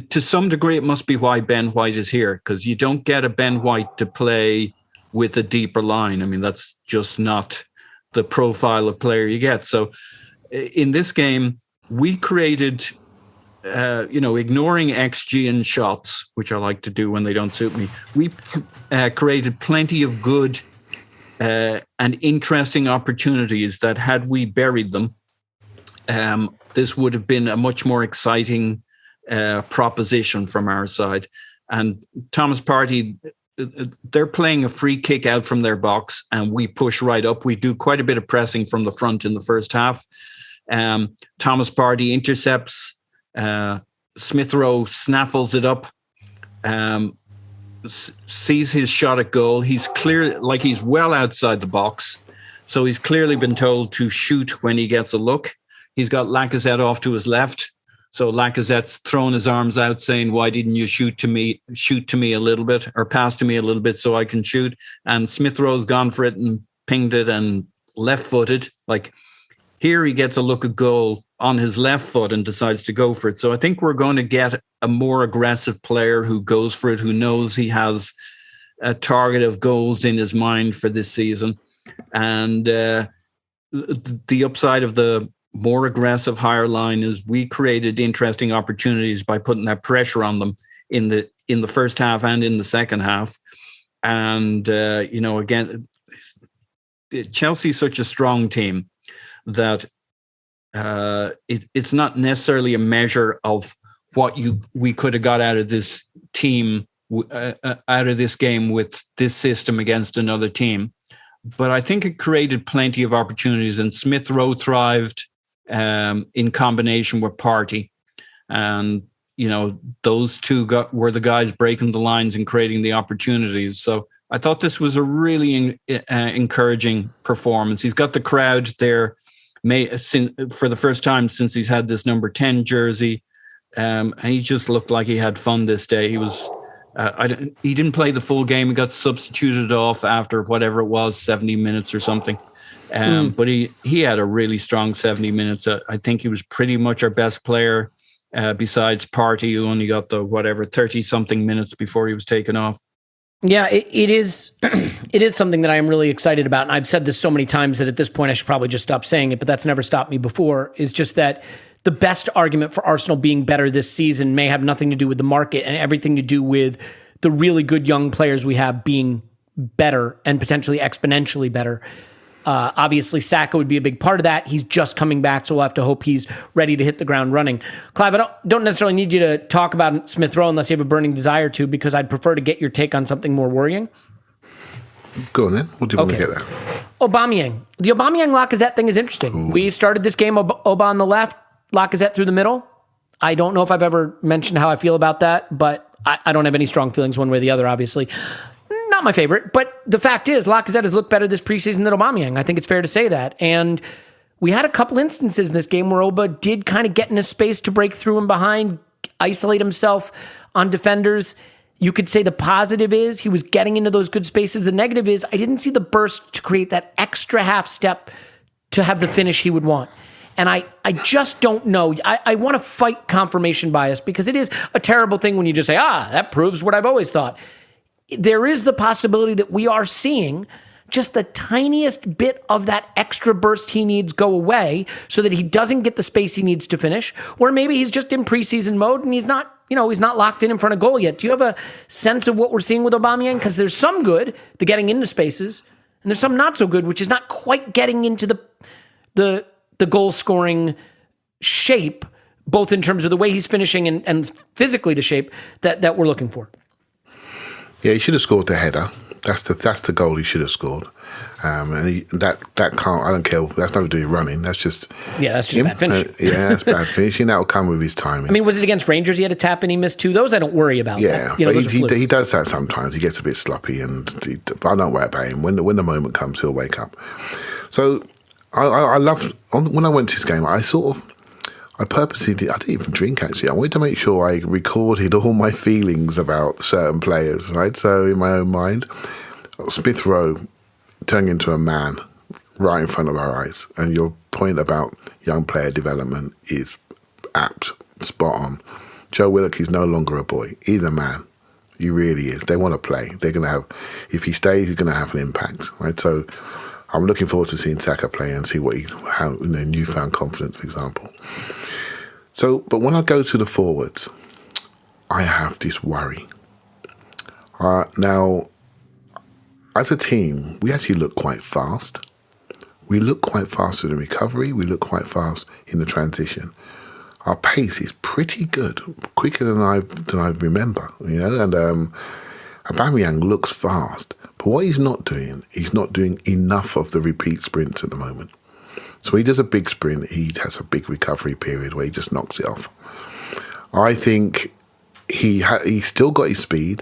to some degree, it must be why Ben White is here, because you don't get a Ben White to play with a deeper line. I mean, that's just not the profile of player you get. So in this game, we created, ignoring XG and shots, which I like to do when they don't suit me, we created plenty of good and interesting opportunities that, had we buried them, this would have been a much more exciting proposition from our side. And Thomas Partey, they're playing a free kick out from their box, and we push right up. We do quite a bit of pressing from the front in the first half. Thomas Partey intercepts. Smith Rowe snaffles it up, sees his shot at goal. He's clear, he's well outside the box, so he's clearly been told to shoot when he gets a look. He's got Lacazette off to his left. So Lacazette's thrown his arms out saying, why didn't you shoot to me a little bit or pass to me a little bit so I can shoot? And Smith Rowe's gone for it and pinged it and left-footed. Like here he gets a look at goal on his left foot and decides to go for it. So I think we're going to get a more aggressive player who goes for it, who knows he has a target of goals in his mind for this season. And the upside of the more aggressive higher line is we created interesting opportunities by putting that pressure on them in the first half and in the second half. And, again, Chelsea's such a strong team that it's not necessarily a measure of what we could have got out of this team, out of this game with this system against another team. But I think it created plenty of opportunities, and Smith Rowe thrived in combination with Partey. And, those two were the guys breaking the lines and creating the opportunities. So I thought this was a really encouraging performance. He's got the crowd there for the first time since he's had this number 10 jersey. And he just looked like he had fun this day. He was... he didn't play the full game. He got substituted off after whatever it was, 70 minutes or something. But he had a really strong 70 minutes. I think he was pretty much our best player besides Partey, who only got the 30-something minutes before he was taken off. Yeah, it is it is something that I am really excited about. And I've said this so many times that at this point I should probably just stop saying it, but that's never stopped me before, is just that the best argument for Arsenal being better this season may have nothing to do with the market and everything to do with the really good young players we have being better and potentially exponentially better. Obviously, Saka would be a big part of that. He's just coming back, so we'll have to hope he's ready to hit the ground running. Clive, I don't necessarily need you to talk about Smith Rowe unless you have a burning desire to, because I'd prefer to get your take on something more worrying. Go on then. What do you want to get there? Aubameyang. The Aubameyang-Lacazette thing is interesting. Ooh. We started this game, Oba on the left, Lacazette through the middle. I don't know if I've ever mentioned how I feel about that, but I don't have any strong feelings one way or the other, obviously. Not my favorite, but the fact is Lacazette has looked better this preseason than Aubameyang. I think it's fair to say that. And we had a couple instances in this game where Oba did kind of get in a space to break through and behind, isolate himself on defenders. You could say the positive is he was getting into those good spaces. The negative is I didn't see the burst to create that extra half step to have the finish he would want. And I just don't know. I want to fight confirmation bias because it is a terrible thing when you just say, that proves what I've always thought. There is the possibility that we are seeing just the tiniest bit of that extra burst he needs go away so that he doesn't get the space he needs to finish, or maybe he's just in preseason mode and he's not locked in front of goal yet. Do you have a sense of what we're seeing with Aubameyang? Because there's some good, the getting into spaces, and there's some not so good, which is not quite getting into the goal scoring shape, both in terms of the way he's finishing and physically the shape that we're looking for. Yeah, he should have scored the header. That's the goal he should have scored. And that can't. I don't care. That's nothing to do with running. That's just bad finishing. That's bad finishing. That'll come with his timing. I mean, was it against Rangers? He had a tap and he missed two. Those I don't worry about. Yeah, but he does that sometimes. He gets a bit sloppy, and I don't worry about him. When the moment comes, he'll wake up. So I love when I went to this game. I purposely I didn't even drink, actually. I wanted to make sure I recorded all my feelings about certain players, right? So in my own mind, Smith Rowe turning into a man right in front of our eyes. And your point about young player development is apt, spot on. Joe Willock is no longer a boy. He's a man. He really is. They want to play. They're going to have, if he stays, he's going to have an impact, right? So I'm looking forward to seeing Saka play and see how newfound confidence, for example. So, but when I go to the forwards, I have this worry. Now, as a team, we actually look quite fast. We look quite fast in the recovery. We look quite fast in the transition. Our pace is pretty good, quicker than I remember. And Aubameyang looks fast, but what he's not doing enough of the repeat sprints at the moment. So he does a big sprint, he has a big recovery period where he just knocks it off. I think he's still got his speed,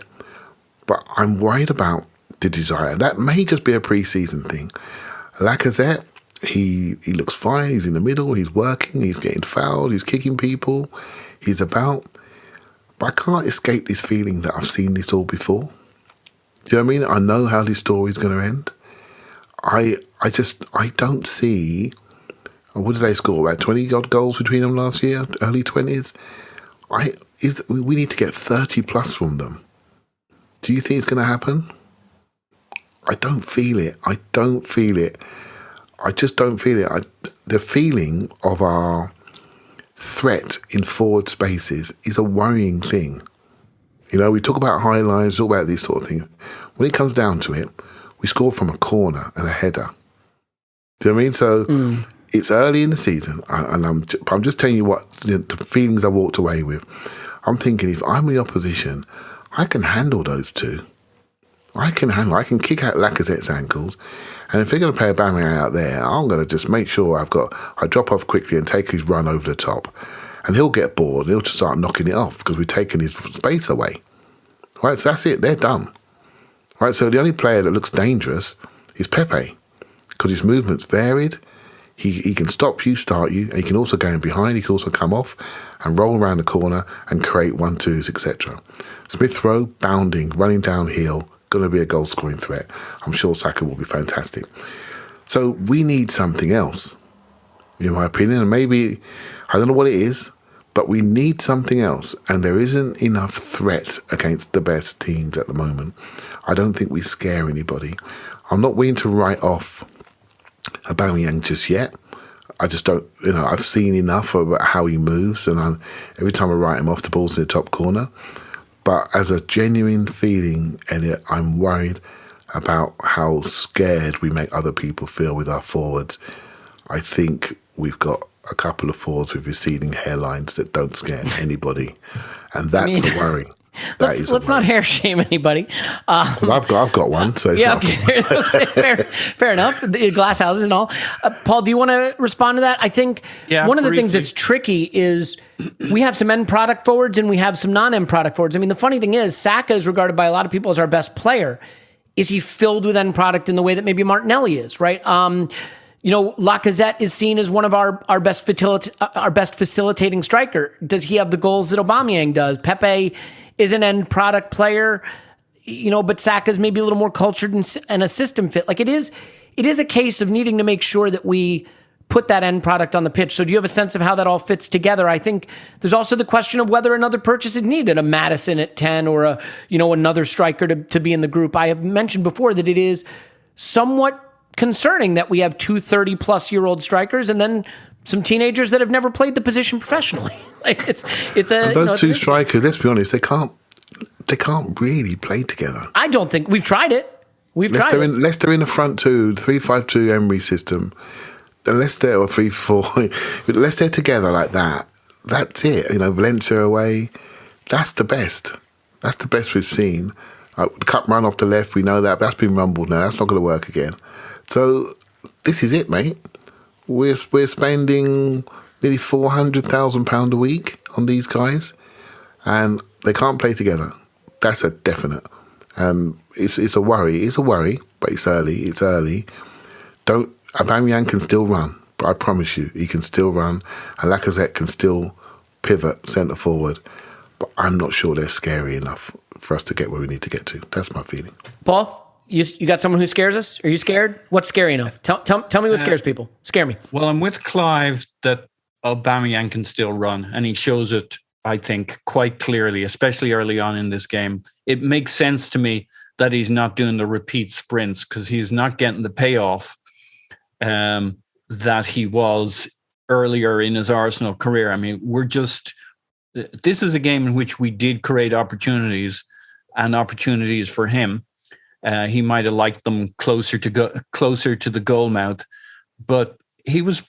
but I'm worried about the desire. That may just be a pre-season thing. Lacazette, He looks fine. He's in the middle. He's working. He's getting fouled. He's kicking people. He's about. But I can't escape this feeling that I've seen this all before. Do you know what I mean? I know how this story's going to end. I don't see. What did they score? About 20 odd goals between them last year, early 20s. We need to get 30 plus from them. Do you think it's going to happen? I don't feel it. I just don't feel it. The feeling of our threat in forward spaces is a worrying thing. You know, we talk about high lines, talk about these sort of things. When it comes down to it, we score from a corner and a header. Do you know what I mean? So it's early in the season, and I'm just telling you what the feelings I walked away with. I'm thinking, if I'm the opposition, I can handle those two. I can kick out Lacazette's ankles, and if they're going to play a Aubameyang out there, I'm going to just make sure I drop off quickly and take his run over the top, and he'll get bored and he'll just start knocking it off because we've taken his space away. Right, so that's it. They're done. Right, so the only player that looks dangerous is Pepe because his movement's varied. He can stop you, start you, and he can also go in behind. He can also come off and roll around the corner and create 1-2s, etc. Smith Rowe, bounding, running downhill, going to be a goal-scoring threat. I'm sure Saka will be fantastic. So we need something else, in my opinion. And maybe, I don't know what it is, but we need something else. And there isn't enough threat against the best teams at the moment. I don't think we scare anybody. I'm not willing to write off Aubameyang just yet. I just don't, I've seen enough about how he moves, and every time I write him off, the ball's in the top corner. But as a genuine feeling, Elliot, I'm worried about how scared we make other people feel with our forwards. I think we've got a couple of forwards with receding hairlines that don't scare anybody, and that's a worry. Let's not hair shame anybody. Well, I've got one. So it's fair enough. The glass houses and all. Paul, do you want to respond to that? I think one of the things that's tricky is we have some end product forwards and we have some non-end product forwards. I mean, the funny thing is Saka is regarded by a lot of people as our best player. Is he filled with end product in the way that maybe Martinelli is, right? Lacazette is seen as one of our best facilitating striker. Does he have the goals that Aubameyang does? Pepe is an end product player, but Saka's maybe a little more cultured and a system fit. Like it is a case of needing to make sure that we put that end product on the pitch. So do you have a sense of how that all fits together? I think there's also the question of whether another purchase is needed, a Maddison at 10 or another striker to be in the group. I have mentioned before that it is somewhat concerning that we have two 30-plus-year-old strikers and then some teenagers that have never played the position professionally. Like it's a those two strikers. Let's be honest, they can't really play together. I don't think we've tried it. Leicester in the front two, 3-5-2 Emery system. Leicester or 3-4. Leicester together like that. That's it. Valencia away. That's the best. That's the best we've seen. The cup run off the left. We know that. But that's been rumbled now. That's not going to work again. So this is it, mate. We're spending nearly £400,000 a week on these guys, and they can't play together. That's a definite. It's a worry. It's a worry, but it's early. Aubameyang can still run, but I promise you, he can still run, and Lacazette can still pivot centre forward. But I'm not sure they're scary enough for us to get where we need to get to. That's my feeling. Paul? You got someone who scares us? Are you scared? What's scary enough? Tell me what scares people. Scare me. Well, I'm with Clive that Aubameyang can still run, and he shows it, I think, quite clearly, especially early on in this game. It makes sense to me that he's not doing the repeat sprints because he's not getting the payoff that he was earlier in his Arsenal career. I mean, this is a game in which we did create opportunities for him. He might have liked them closer to the goal mouth, but he was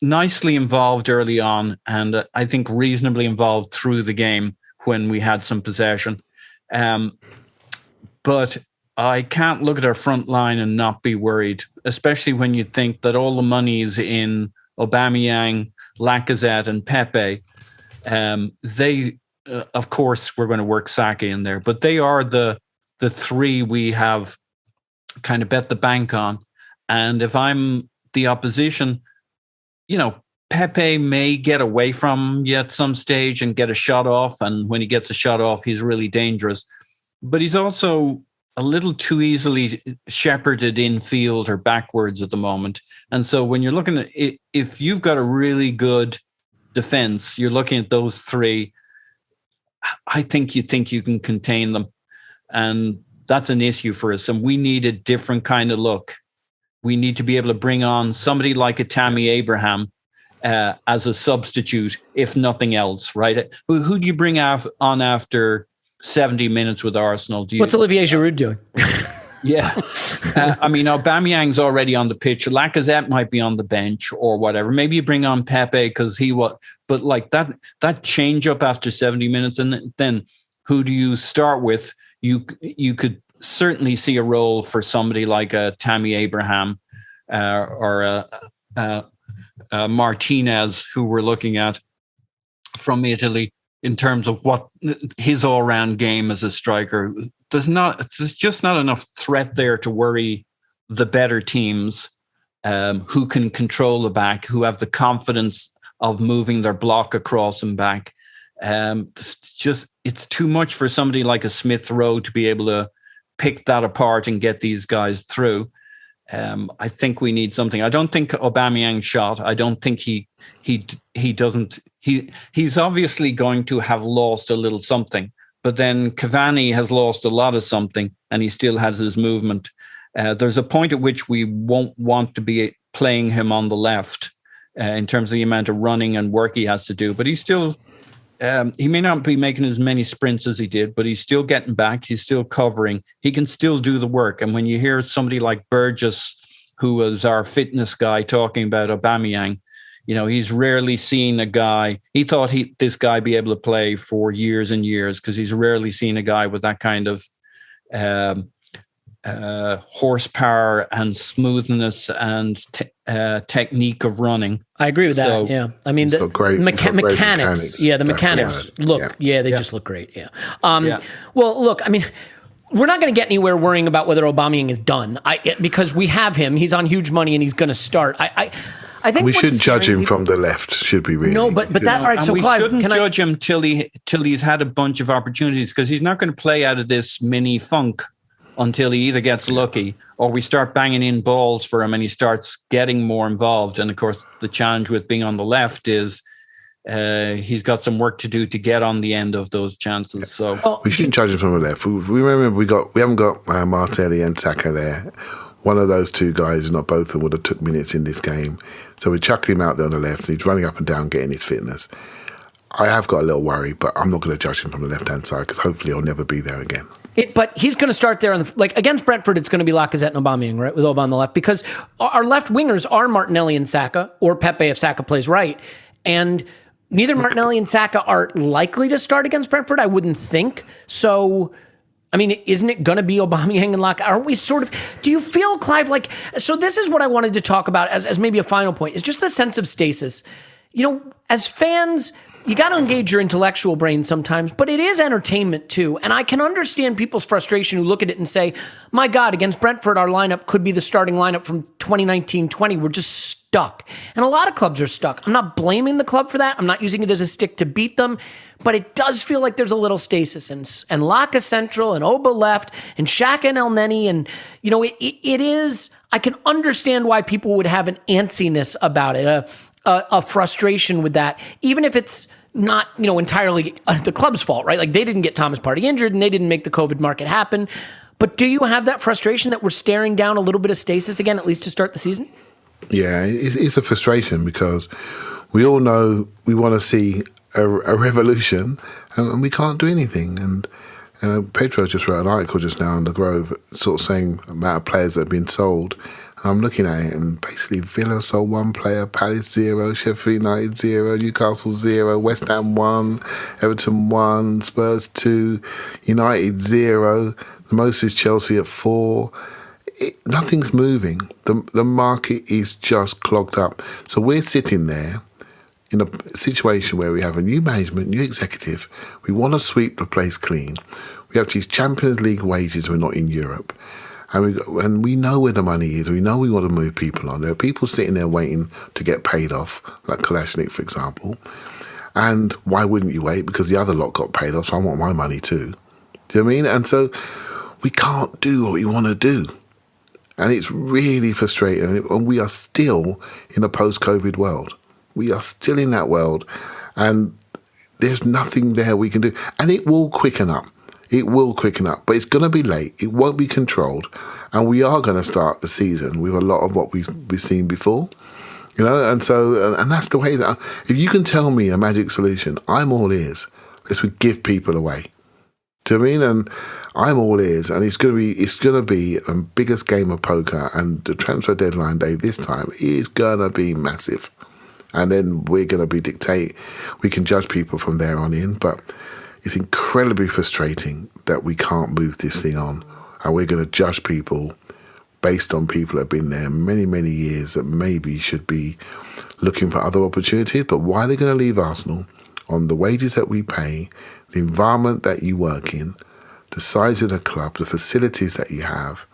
nicely involved early on, and I think reasonably involved through the game when we had some possession. But I can't look at our front line and not be worried, especially when you think that all the money is in Aubameyang, Lacazette, and Pepe. Of course, we're going to work Saka in there, but they are the three we have kind of bet the bank on. And if I'm the opposition, Pepe may get away from you at some stage and get a shot off. And when he gets a shot off, he's really dangerous. But he's also a little too easily shepherded infield or backwards at the moment. And so when you're looking at it, if you've got a really good defense, you're looking at those three, I think you can contain them. And that's an issue for us. And we need a different kind of look. We need to be able to bring on somebody like a Tammy Abraham as a substitute, if nothing else, right? Who do you bring on after 70 minutes with Arsenal? What's Olivier Giroud doing? Yeah. Aubameyang's already on the pitch. Lacazette might be on the bench or whatever. Maybe you bring on Pepe because but like that change up after 70 minutes. And then who do you start with? You could certainly see a role for somebody like a Tammy Abraham or a Martinez, who we're looking at from Italy, in terms of what his all-round game as a striker. There's just not enough threat there to worry the better teams who can control the back, who have the confidence of moving their block across and back. It's too much for somebody like a Smith Rowe to be able to pick that apart and get these guys through. I think we need something. I don't think Aubameyang shot. I don't think he doesn't. He's obviously going to have lost a little something, but then Cavani has lost a lot of something and he still has his movement. There's a point at which we won't want to be playing him on the left in terms of the amount of running and work he has to do, but he's still, he may not be making as many sprints as he did, but he's still getting back. He's still covering. He can still do the work. And when you hear somebody like Burgess, who was our fitness guy, talking about Aubameyang, he's rarely seen a guy. He thought this guy be able to play for years and years, because he's rarely seen a guy with that kind of horsepower and smoothness and technique of running. I agree with that. So, yeah, I mean the mechanics. Yeah, the mechanics look. Yeah, they just look great. Yeah. Well, look, I mean, we're not going to get anywhere worrying about whether Aubameyang is done. Because we have him. He's on huge money and he's going to start. I think we shouldn't judge him from the left, should we? Really? No, but that. All right, and so we Clive, shouldn't judge him till he's had a bunch of opportunities, because he's not going to play out of this mini funk until he either gets lucky or we start banging in balls for him and he starts getting more involved. And of course, the challenge with being on the left is he's got some work to do to get on the end of those chances. So we shouldn't judge him from the left. We remember we haven't got Martelli and Xhaka there. One of those two guys, not both of them, would have took minutes in this game. So we chucked him out there on the left. And he's running up and down, getting his fitness. I have got a little worry, but I'm not going to judge him from the left-hand side, because hopefully he'll never be there again. But he's going to start there, against Brentford, it's going to be Lacazette and Aubameyang, right, with Aubameyang on the left, because our left wingers are Martinelli and Saka, or Pepe if Saka plays right, and neither Martinelli and Saka are likely to start against Brentford, I wouldn't think. So, I mean, isn't it going to be Aubameyang and Lacazette? Aren't we sort of? Do you feel, Clive, so this is what I wanted to talk about as maybe a final point, is just the sense of stasis. As fans, you got to engage your intellectual brain sometimes, but it is entertainment too. And I can understand people's frustration who look at it and say, my God, against Brentford, our lineup could be the starting lineup from 2019-20. We're just stuck. And a lot of clubs are stuck. I'm not blaming the club for that. I'm not using it as a stick to beat them, but it does feel like there's a little stasis, and Laka central and Oba left and Xhaka and El Neni. And, it is, I can understand why people would have an antsiness about it, a frustration with that, even if it's not, entirely the club's fault, right? Like, they didn't get Thomas Partey injured and they didn't make the COVID market happen. But do you have that frustration that we're staring down a little bit of stasis again, at least to start the season? Yeah, it's a frustration, because we all know we want to see a revolution, and we can't do anything. And Pedro just wrote an article just now on The Grove, sort of saying the amount of players that have been sold. I'm looking at it, and basically Villa sold one player, Palace 0, Sheffield United 0, Newcastle 0, West Ham 1, Everton 1, Spurs 2, United 0. The most is Chelsea at 4. Nothing's moving. The market is just clogged up. So we're sitting there in a situation where we have a new management, new executive. We want to sweep the place clean. We have these Champions League wages. We're not in Europe. and we know where the money is. We know we want to move people on. There are people sitting there waiting to get paid off, like Kalashnik, for example. And why wouldn't you wait? Because the other lot got paid off, so I want my money too. Do you know what I mean? And so we can't do what we want to do. And it's really frustrating. And we are still in a post-COVID world. We are still in that world. And there's nothing there we can do. And it will quicken up. It will quicken up. But it's going to be late. It won't be controlled. And we are going to start the season with a lot of what we've seen before. You know, and so, and that's the way that, if you can tell me a magic solution, I'm all ears. This would give people away. Do you know what I mean? And I'm all ears, and it's gonna be the biggest game of poker, and the transfer deadline day this time is gonna be massive. And then we're gonna be dictate. We can judge people from there on in, but it's incredibly frustrating that we can't move this thing on, and we're gonna judge people based on people that have been there many, many years that maybe should be looking for other opportunities. But why are they going to leave Arsenal on the wages that we pay, the environment that you work in, the size of the club, the facilities that you have?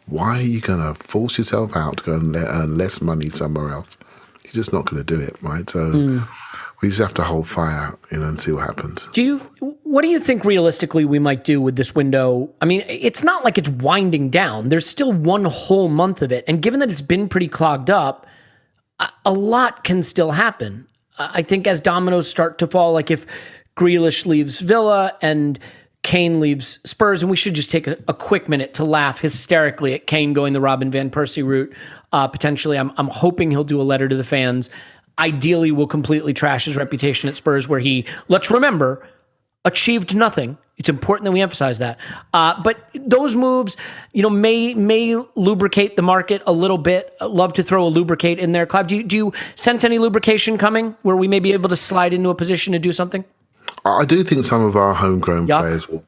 Why are you going to force yourself out to go and earn less money somewhere else? You're just not going to do it, right? So we just have to hold fire and see what happens. What do you think realistically we might do with this window? I mean, it's not like it's winding down. There's still one whole month of it. And given that it's been pretty clogged up, a lot can still happen. I think as dominoes start to fall, like if Grealish leaves Villa and Kane leaves Spurs, and we should just take a quick minute to laugh hysterically at Kane going the Robin van Persie route. Potentially, I'm hoping he'll do a letter to the fans. Ideally, will completely trash his reputation at Spurs, where he, let's remember, achieved nothing. It's important that we emphasize that. But those moves, may lubricate the market a little bit. I'd love to throw a lubricate in there. Clive, do you sense any lubrication coming where we may be able to slide into a position to do something? I do think some of our homegrown players will.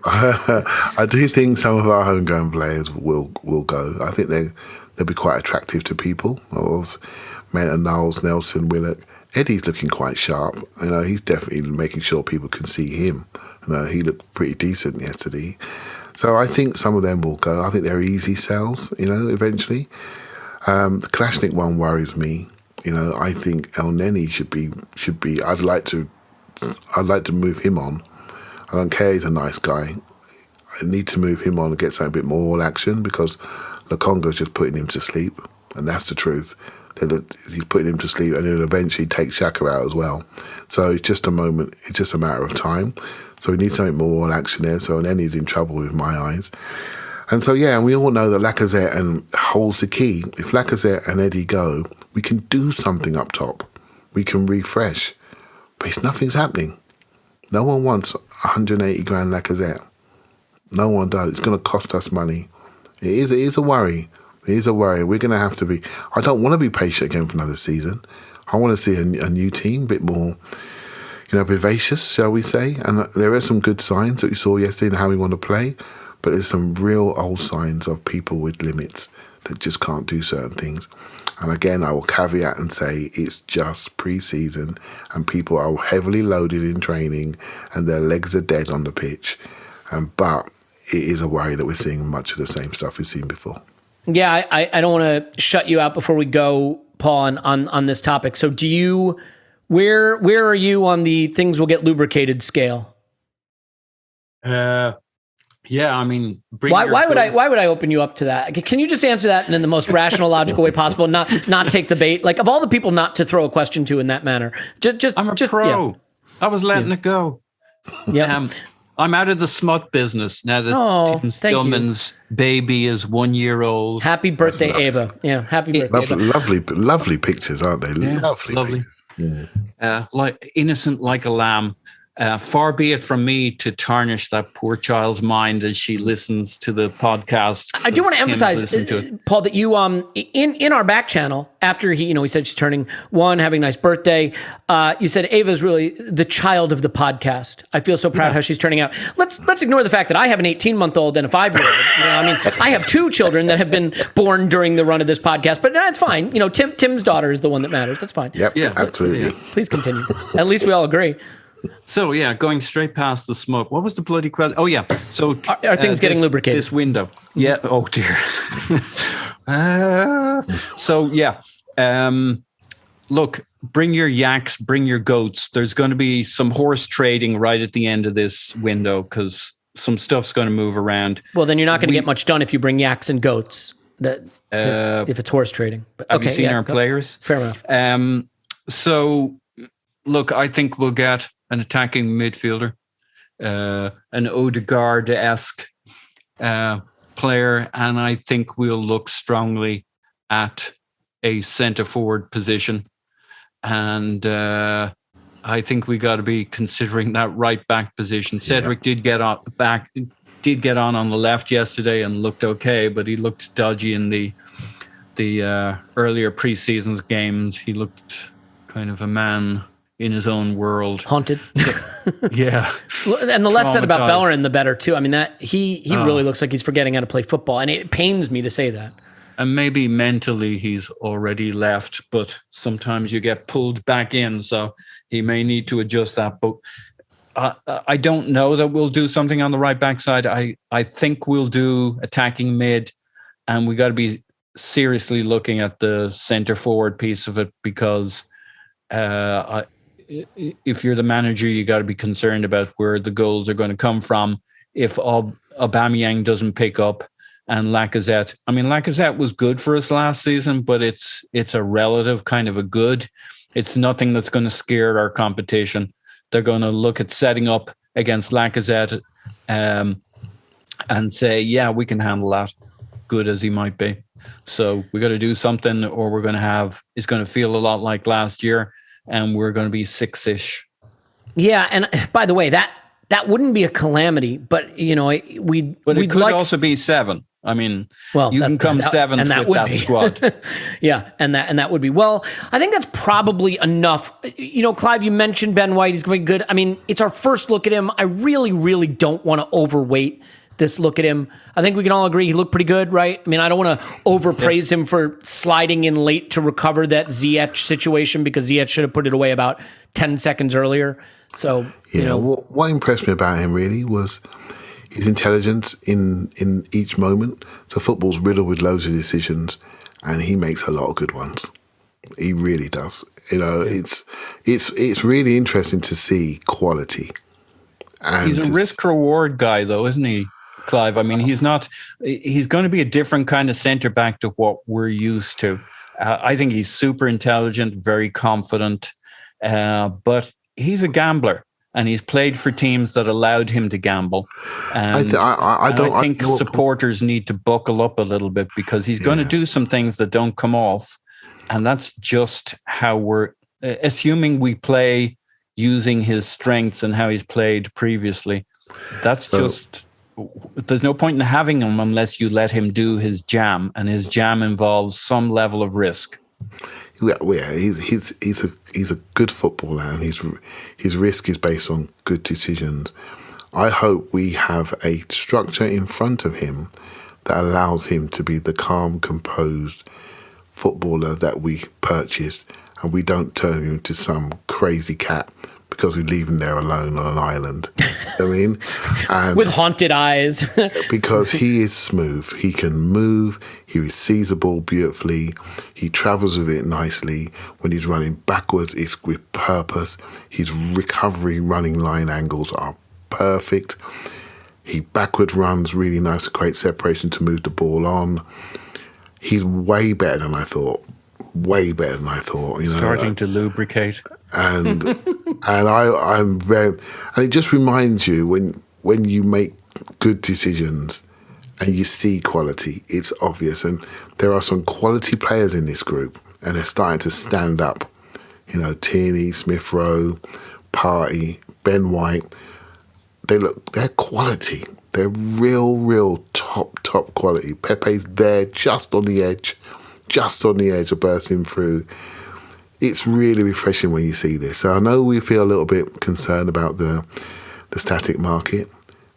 I do think some of our homegrown players will go. I think they'll be quite attractive to people. Maitland-Niles, Nelson, Willock. Eddie's looking quite sharp. He's definitely making sure people can see him. He looked pretty decent yesterday. So I think some of them will go. I think they're easy sells, eventually. The Kalashnik one worries me. I think El Neni should be. I'd like to move him on. I don't care. He's a nice guy. I need to move him on and get something a bit more action, because Lokonga's just putting him to sleep, and that's the truth. He's putting him to sleep, and then eventually take Xhaka out as well. So it's just a moment. It's just a matter of time. So we need something more action there. So Neni's in trouble with my eyes. And so, and we all know that Lacazette holds the key. If Lacazette and Eddie go, we can do something up top. We can refresh. But nothing's happening. No one wants 180 grand Lacazette. No one does. It's going to cost us money. It is a worry. It is a worry. We're going to have to be. I don't want to be patient again for another season. I want to see a new team, a bit more, vivacious, shall we say. And there are some good signs that we saw yesterday in how we want to play. But there's some real old signs of people with limits that just can't do certain things. And again, I will caveat and say it's just pre-season and people are heavily loaded in training and their legs are dead on the pitch. But it is a worry that we're seeing much of the same stuff we've seen before. Yeah, I don't want to shut you out before we go, Paul, on this topic. So where are you on the things will get lubricated scale? Yeah, I mean, why would I open you up to that? Can you just answer that in the most rational, logical way possible? Not take the bait. Like, of all the people not to throw a question to in that manner, I'm a pro. Yeah. I was letting it go. Yeah, I'm out of the smut business now that Tim Stillman's baby is 1 year old. Happy birthday, Ava! Yeah, happy birthday. Lovely pictures, aren't they? Yeah, lovely. Yeah. Like innocent like a lamb. Far be it from me to tarnish that poor child's mind as she listens to the podcast. I do want to emphasize, Paul, that you in our back channel after he said she's turning 1, having a nice birthday. You said Ava's really the child of the podcast. I feel so proud how she's turning out. Let's ignore the fact that I have an 18-month-old and a 5-year-old. I have 2 children that have been born during the run of this podcast, but it's fine. Tim's daughter is the one that matters. That's fine. Yep. Yeah. Absolutely. Please continue. At least we all agree. So yeah, going straight past the smoke. What was the bloody question? Oh yeah. So are things getting lubricated? This window. Yeah. Oh dear. So yeah. Look, bring your yaks, bring your goats. There's going to be some horse trading right at the end of this window because some stuff's going to move around. Well, then you're not going to get much done if you bring yaks and goats. If it's horse trading. But, have you seen our players? Fair enough. So, look, I think we'll get an attacking midfielder, an Odegaard-esque player, and I think we'll look strongly at a centre-forward position. And I think we got to be considering that right-back position. Cedric did get on the left yesterday and looked okay, but he looked dodgy in the earlier pre-season games. He looked kind of a man in his own world, haunted. Yeah, and the less said about Bellerin, the better too. I mean, that he really looks like he's forgetting how to play football, and it pains me to say that. And maybe mentally he's already left, but sometimes you get pulled back in, so he may need to adjust that. But I don't know that we'll do something on the right back side. I think we'll do attacking mid, and we got to be seriously looking at the centre forward piece of it because if you're the manager, you got to be concerned about where the goals are going to come from. If Aubameyang doesn't pick up, and Lacazette. I mean, Lacazette was good for us last season, but it's a relative kind of a good. It's nothing that's going to scare our competition. They're going to look at setting up against Lacazette and say, yeah, we can handle that, good as he might be. So we got to do something, or we're going to have, it's going to feel a lot like last year, and we're going to be 6-ish. Yeah, and by the way, that wouldn't be a calamity, but But it could also be 7. I mean, you can come 7th with that squad. Yeah, and that would be. Well, I think that's probably enough. Clive, you mentioned Ben White. He's going to be good. I mean, it's our first look at him. I really, really don't want to overweight this look at him. I think we can all agree he looked pretty good, right? I mean, I don't want to overpraise him for sliding in late to recover that Ziyech situation because Ziyech should have put it away about 10 seconds earlier. So, what impressed me about him really was his intelligence in each moment. So football's riddled with loads of decisions, and he makes a lot of good ones. He really does. It's really interesting to see quality. And he's a risk-reward guy, though, isn't he, Clive? I mean, he's going to be a different kind of centre-back to what we're used to. I think he's super intelligent, very confident, but he's a gambler. And he's played for teams that allowed him to gamble. And I think supporters need to buckle up a little bit because he's going to do some things that don't come off. And that's just how we're assuming we play using his strengths and how he's played previously. There's no point in having him unless you let him do his jam. And his jam involves some level of risk. Yeah, he's a good footballer, and his risk is based on good decisions. I hope we have a structure in front of him that allows him to be the calm, composed footballer that we purchased, and we don't turn him into some crazy cat because we leave him there alone on an island. I mean, and with haunted eyes. Because he is smooth. He can move. He receives the ball beautifully. He travels with it nicely. When he's running backwards, it's with purpose. His recovery running line angles are perfect. He backward runs really nice to create separation to move the ball on. He's way better than I thought. Way better than I thought. Starting to lubricate. And I'm very, and it just reminds you when you make good decisions and you see quality, it's obvious. And there are some quality players in this group, and they're starting to stand up. Tierney, Smith Rowe, Partey, Ben White. They're quality. They're real top quality. Pepe's there just on the edge of bursting through. It's really refreshing when you see this. So I know we feel a little bit concerned about the static market,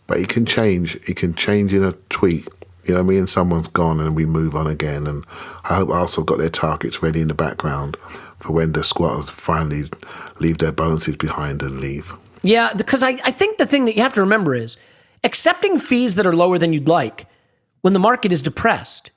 but it can change. It can change in a tweet. And someone's gone and we move on again. And I hope Arsenal got their targets ready in the background for when the squatters finally leave their bonuses behind and leave. Yeah, because I think the thing that you have to remember is accepting fees that are lower than you'd like when the market is depressed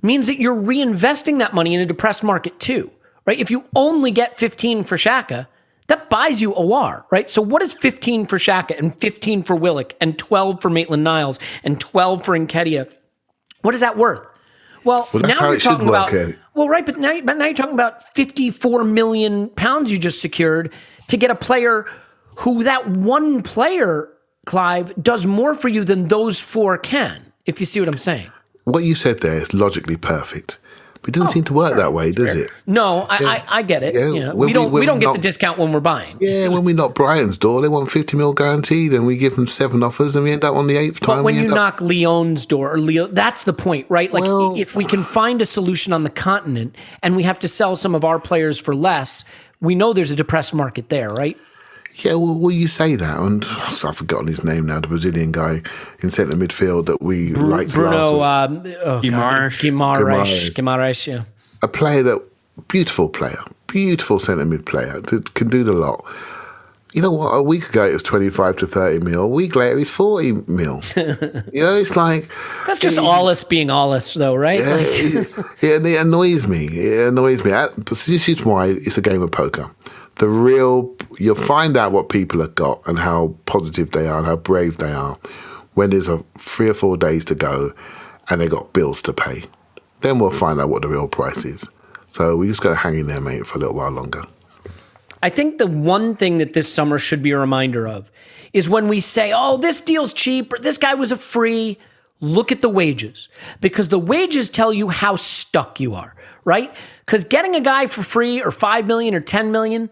means that you're reinvesting that money in a depressed market too, right? If you only get 15 for Xhaka, that buys you a war, right? So what is 15 for Xhaka and 15 for Willock and 12 for Maitland-Niles and 12 for Nketiah? What is that worth? Well, that's now how you're it should talking work, about Eddie. well, right, but now you're talking about 54 million pounds you just secured to get a player who that one player, Clive, does more for you than those four can. If you see what I'm saying. What you said there is logically perfect, but it doesn't seem to work that way, does it? No, I get it. Yeah, Yeah. when We don't get not- the discount when we're buying. Yeah, when we knock Brighton's door, they want 50 mil guaranteed, and we give them 7 offers, and we end up on the 8th time. But when you knock Lyon's door, that's the point, right? Like, Well- if we can find a solution on the continent and we have to sell some of our players for less, we know there's a depressed market there, right? Yeah, well, you say that, and I've forgotten his name now, the Brazilian guy in centre midfield that we liked Bruno last week. Guimaraes, yeah. A player beautiful centre mid player, that can do the lot. You know what? A week ago it was 25 to 30 mil. A week later he's 40 mil. It's like... That's just Aulis being Aulis, though, right? Yeah, it annoys me. But this is why it's a game of poker. You'll find out what people have got and how positive they are and how brave they are when there's 3 or 4 days to go and they got bills to pay. Then we'll find out what the real price is. So we just got to hang in there, mate, for a little while longer. I think the one thing that this summer should be a reminder of is when we say, oh, this deal's cheap, or this guy was a free, look at the wages. Because the wages tell you how stuck you are, right? Because getting a guy for free or 5 million or 10 million,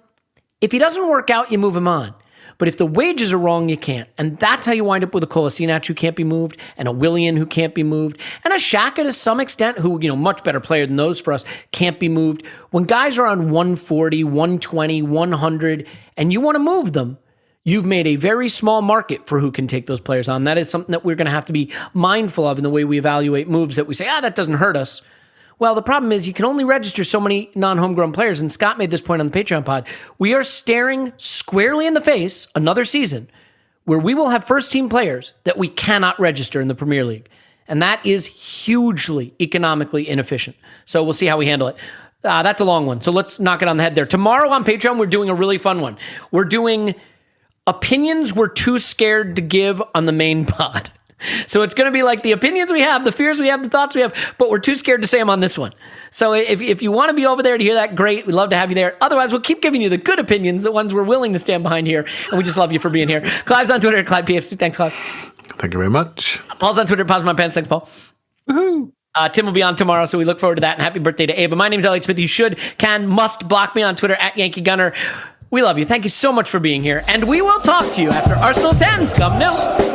if he doesn't work out, you move him on. But if the wages are wrong, you can't. And that's how you wind up with a Kolasinac who can't be moved, and a Willian who can't be moved, and a Xhaka to some extent who, much better player than those for us, can't be moved. When guys are on 140, 120, 100, and you want to move them, you've made a very small market for who can take those players on. That is something that we're going to have to be mindful of in the way we evaluate moves, that we say, that doesn't hurt us. Well, the problem is you can only register so many non-homegrown players, and Scott made this point on the Patreon pod. We are staring squarely in the face another season where we will have first-team players that we cannot register in the Premier League, and that is hugely economically inefficient. So we'll see how we handle it. That's a long one, so let's knock it on the head there. Tomorrow on Patreon, we're doing a really fun one. We're doing opinions we're too scared to give on the main pod. So it's going to be like the opinions we have, the fears we have, the thoughts we have, but we're too scared to say them on this one. So if you want to be over there to hear that, great. We'd love to have you there. Otherwise, we'll keep giving you the good opinions, the ones we're willing to stand behind here. And we just love you for being here. Clive's on Twitter at ClivePFC. Thanks, Clive. Thank you very much. Paul's on Twitter at Pause My Pants. Thanks, Paul. Woohoo! Tim will be on tomorrow, so we look forward to that. And happy birthday to Ava. My name's Elliot Smith. You should, can, must block me on Twitter at Yankee Gunner. We love you. Thank you so much for being here. And we will talk to you after Arsenal 10's come now.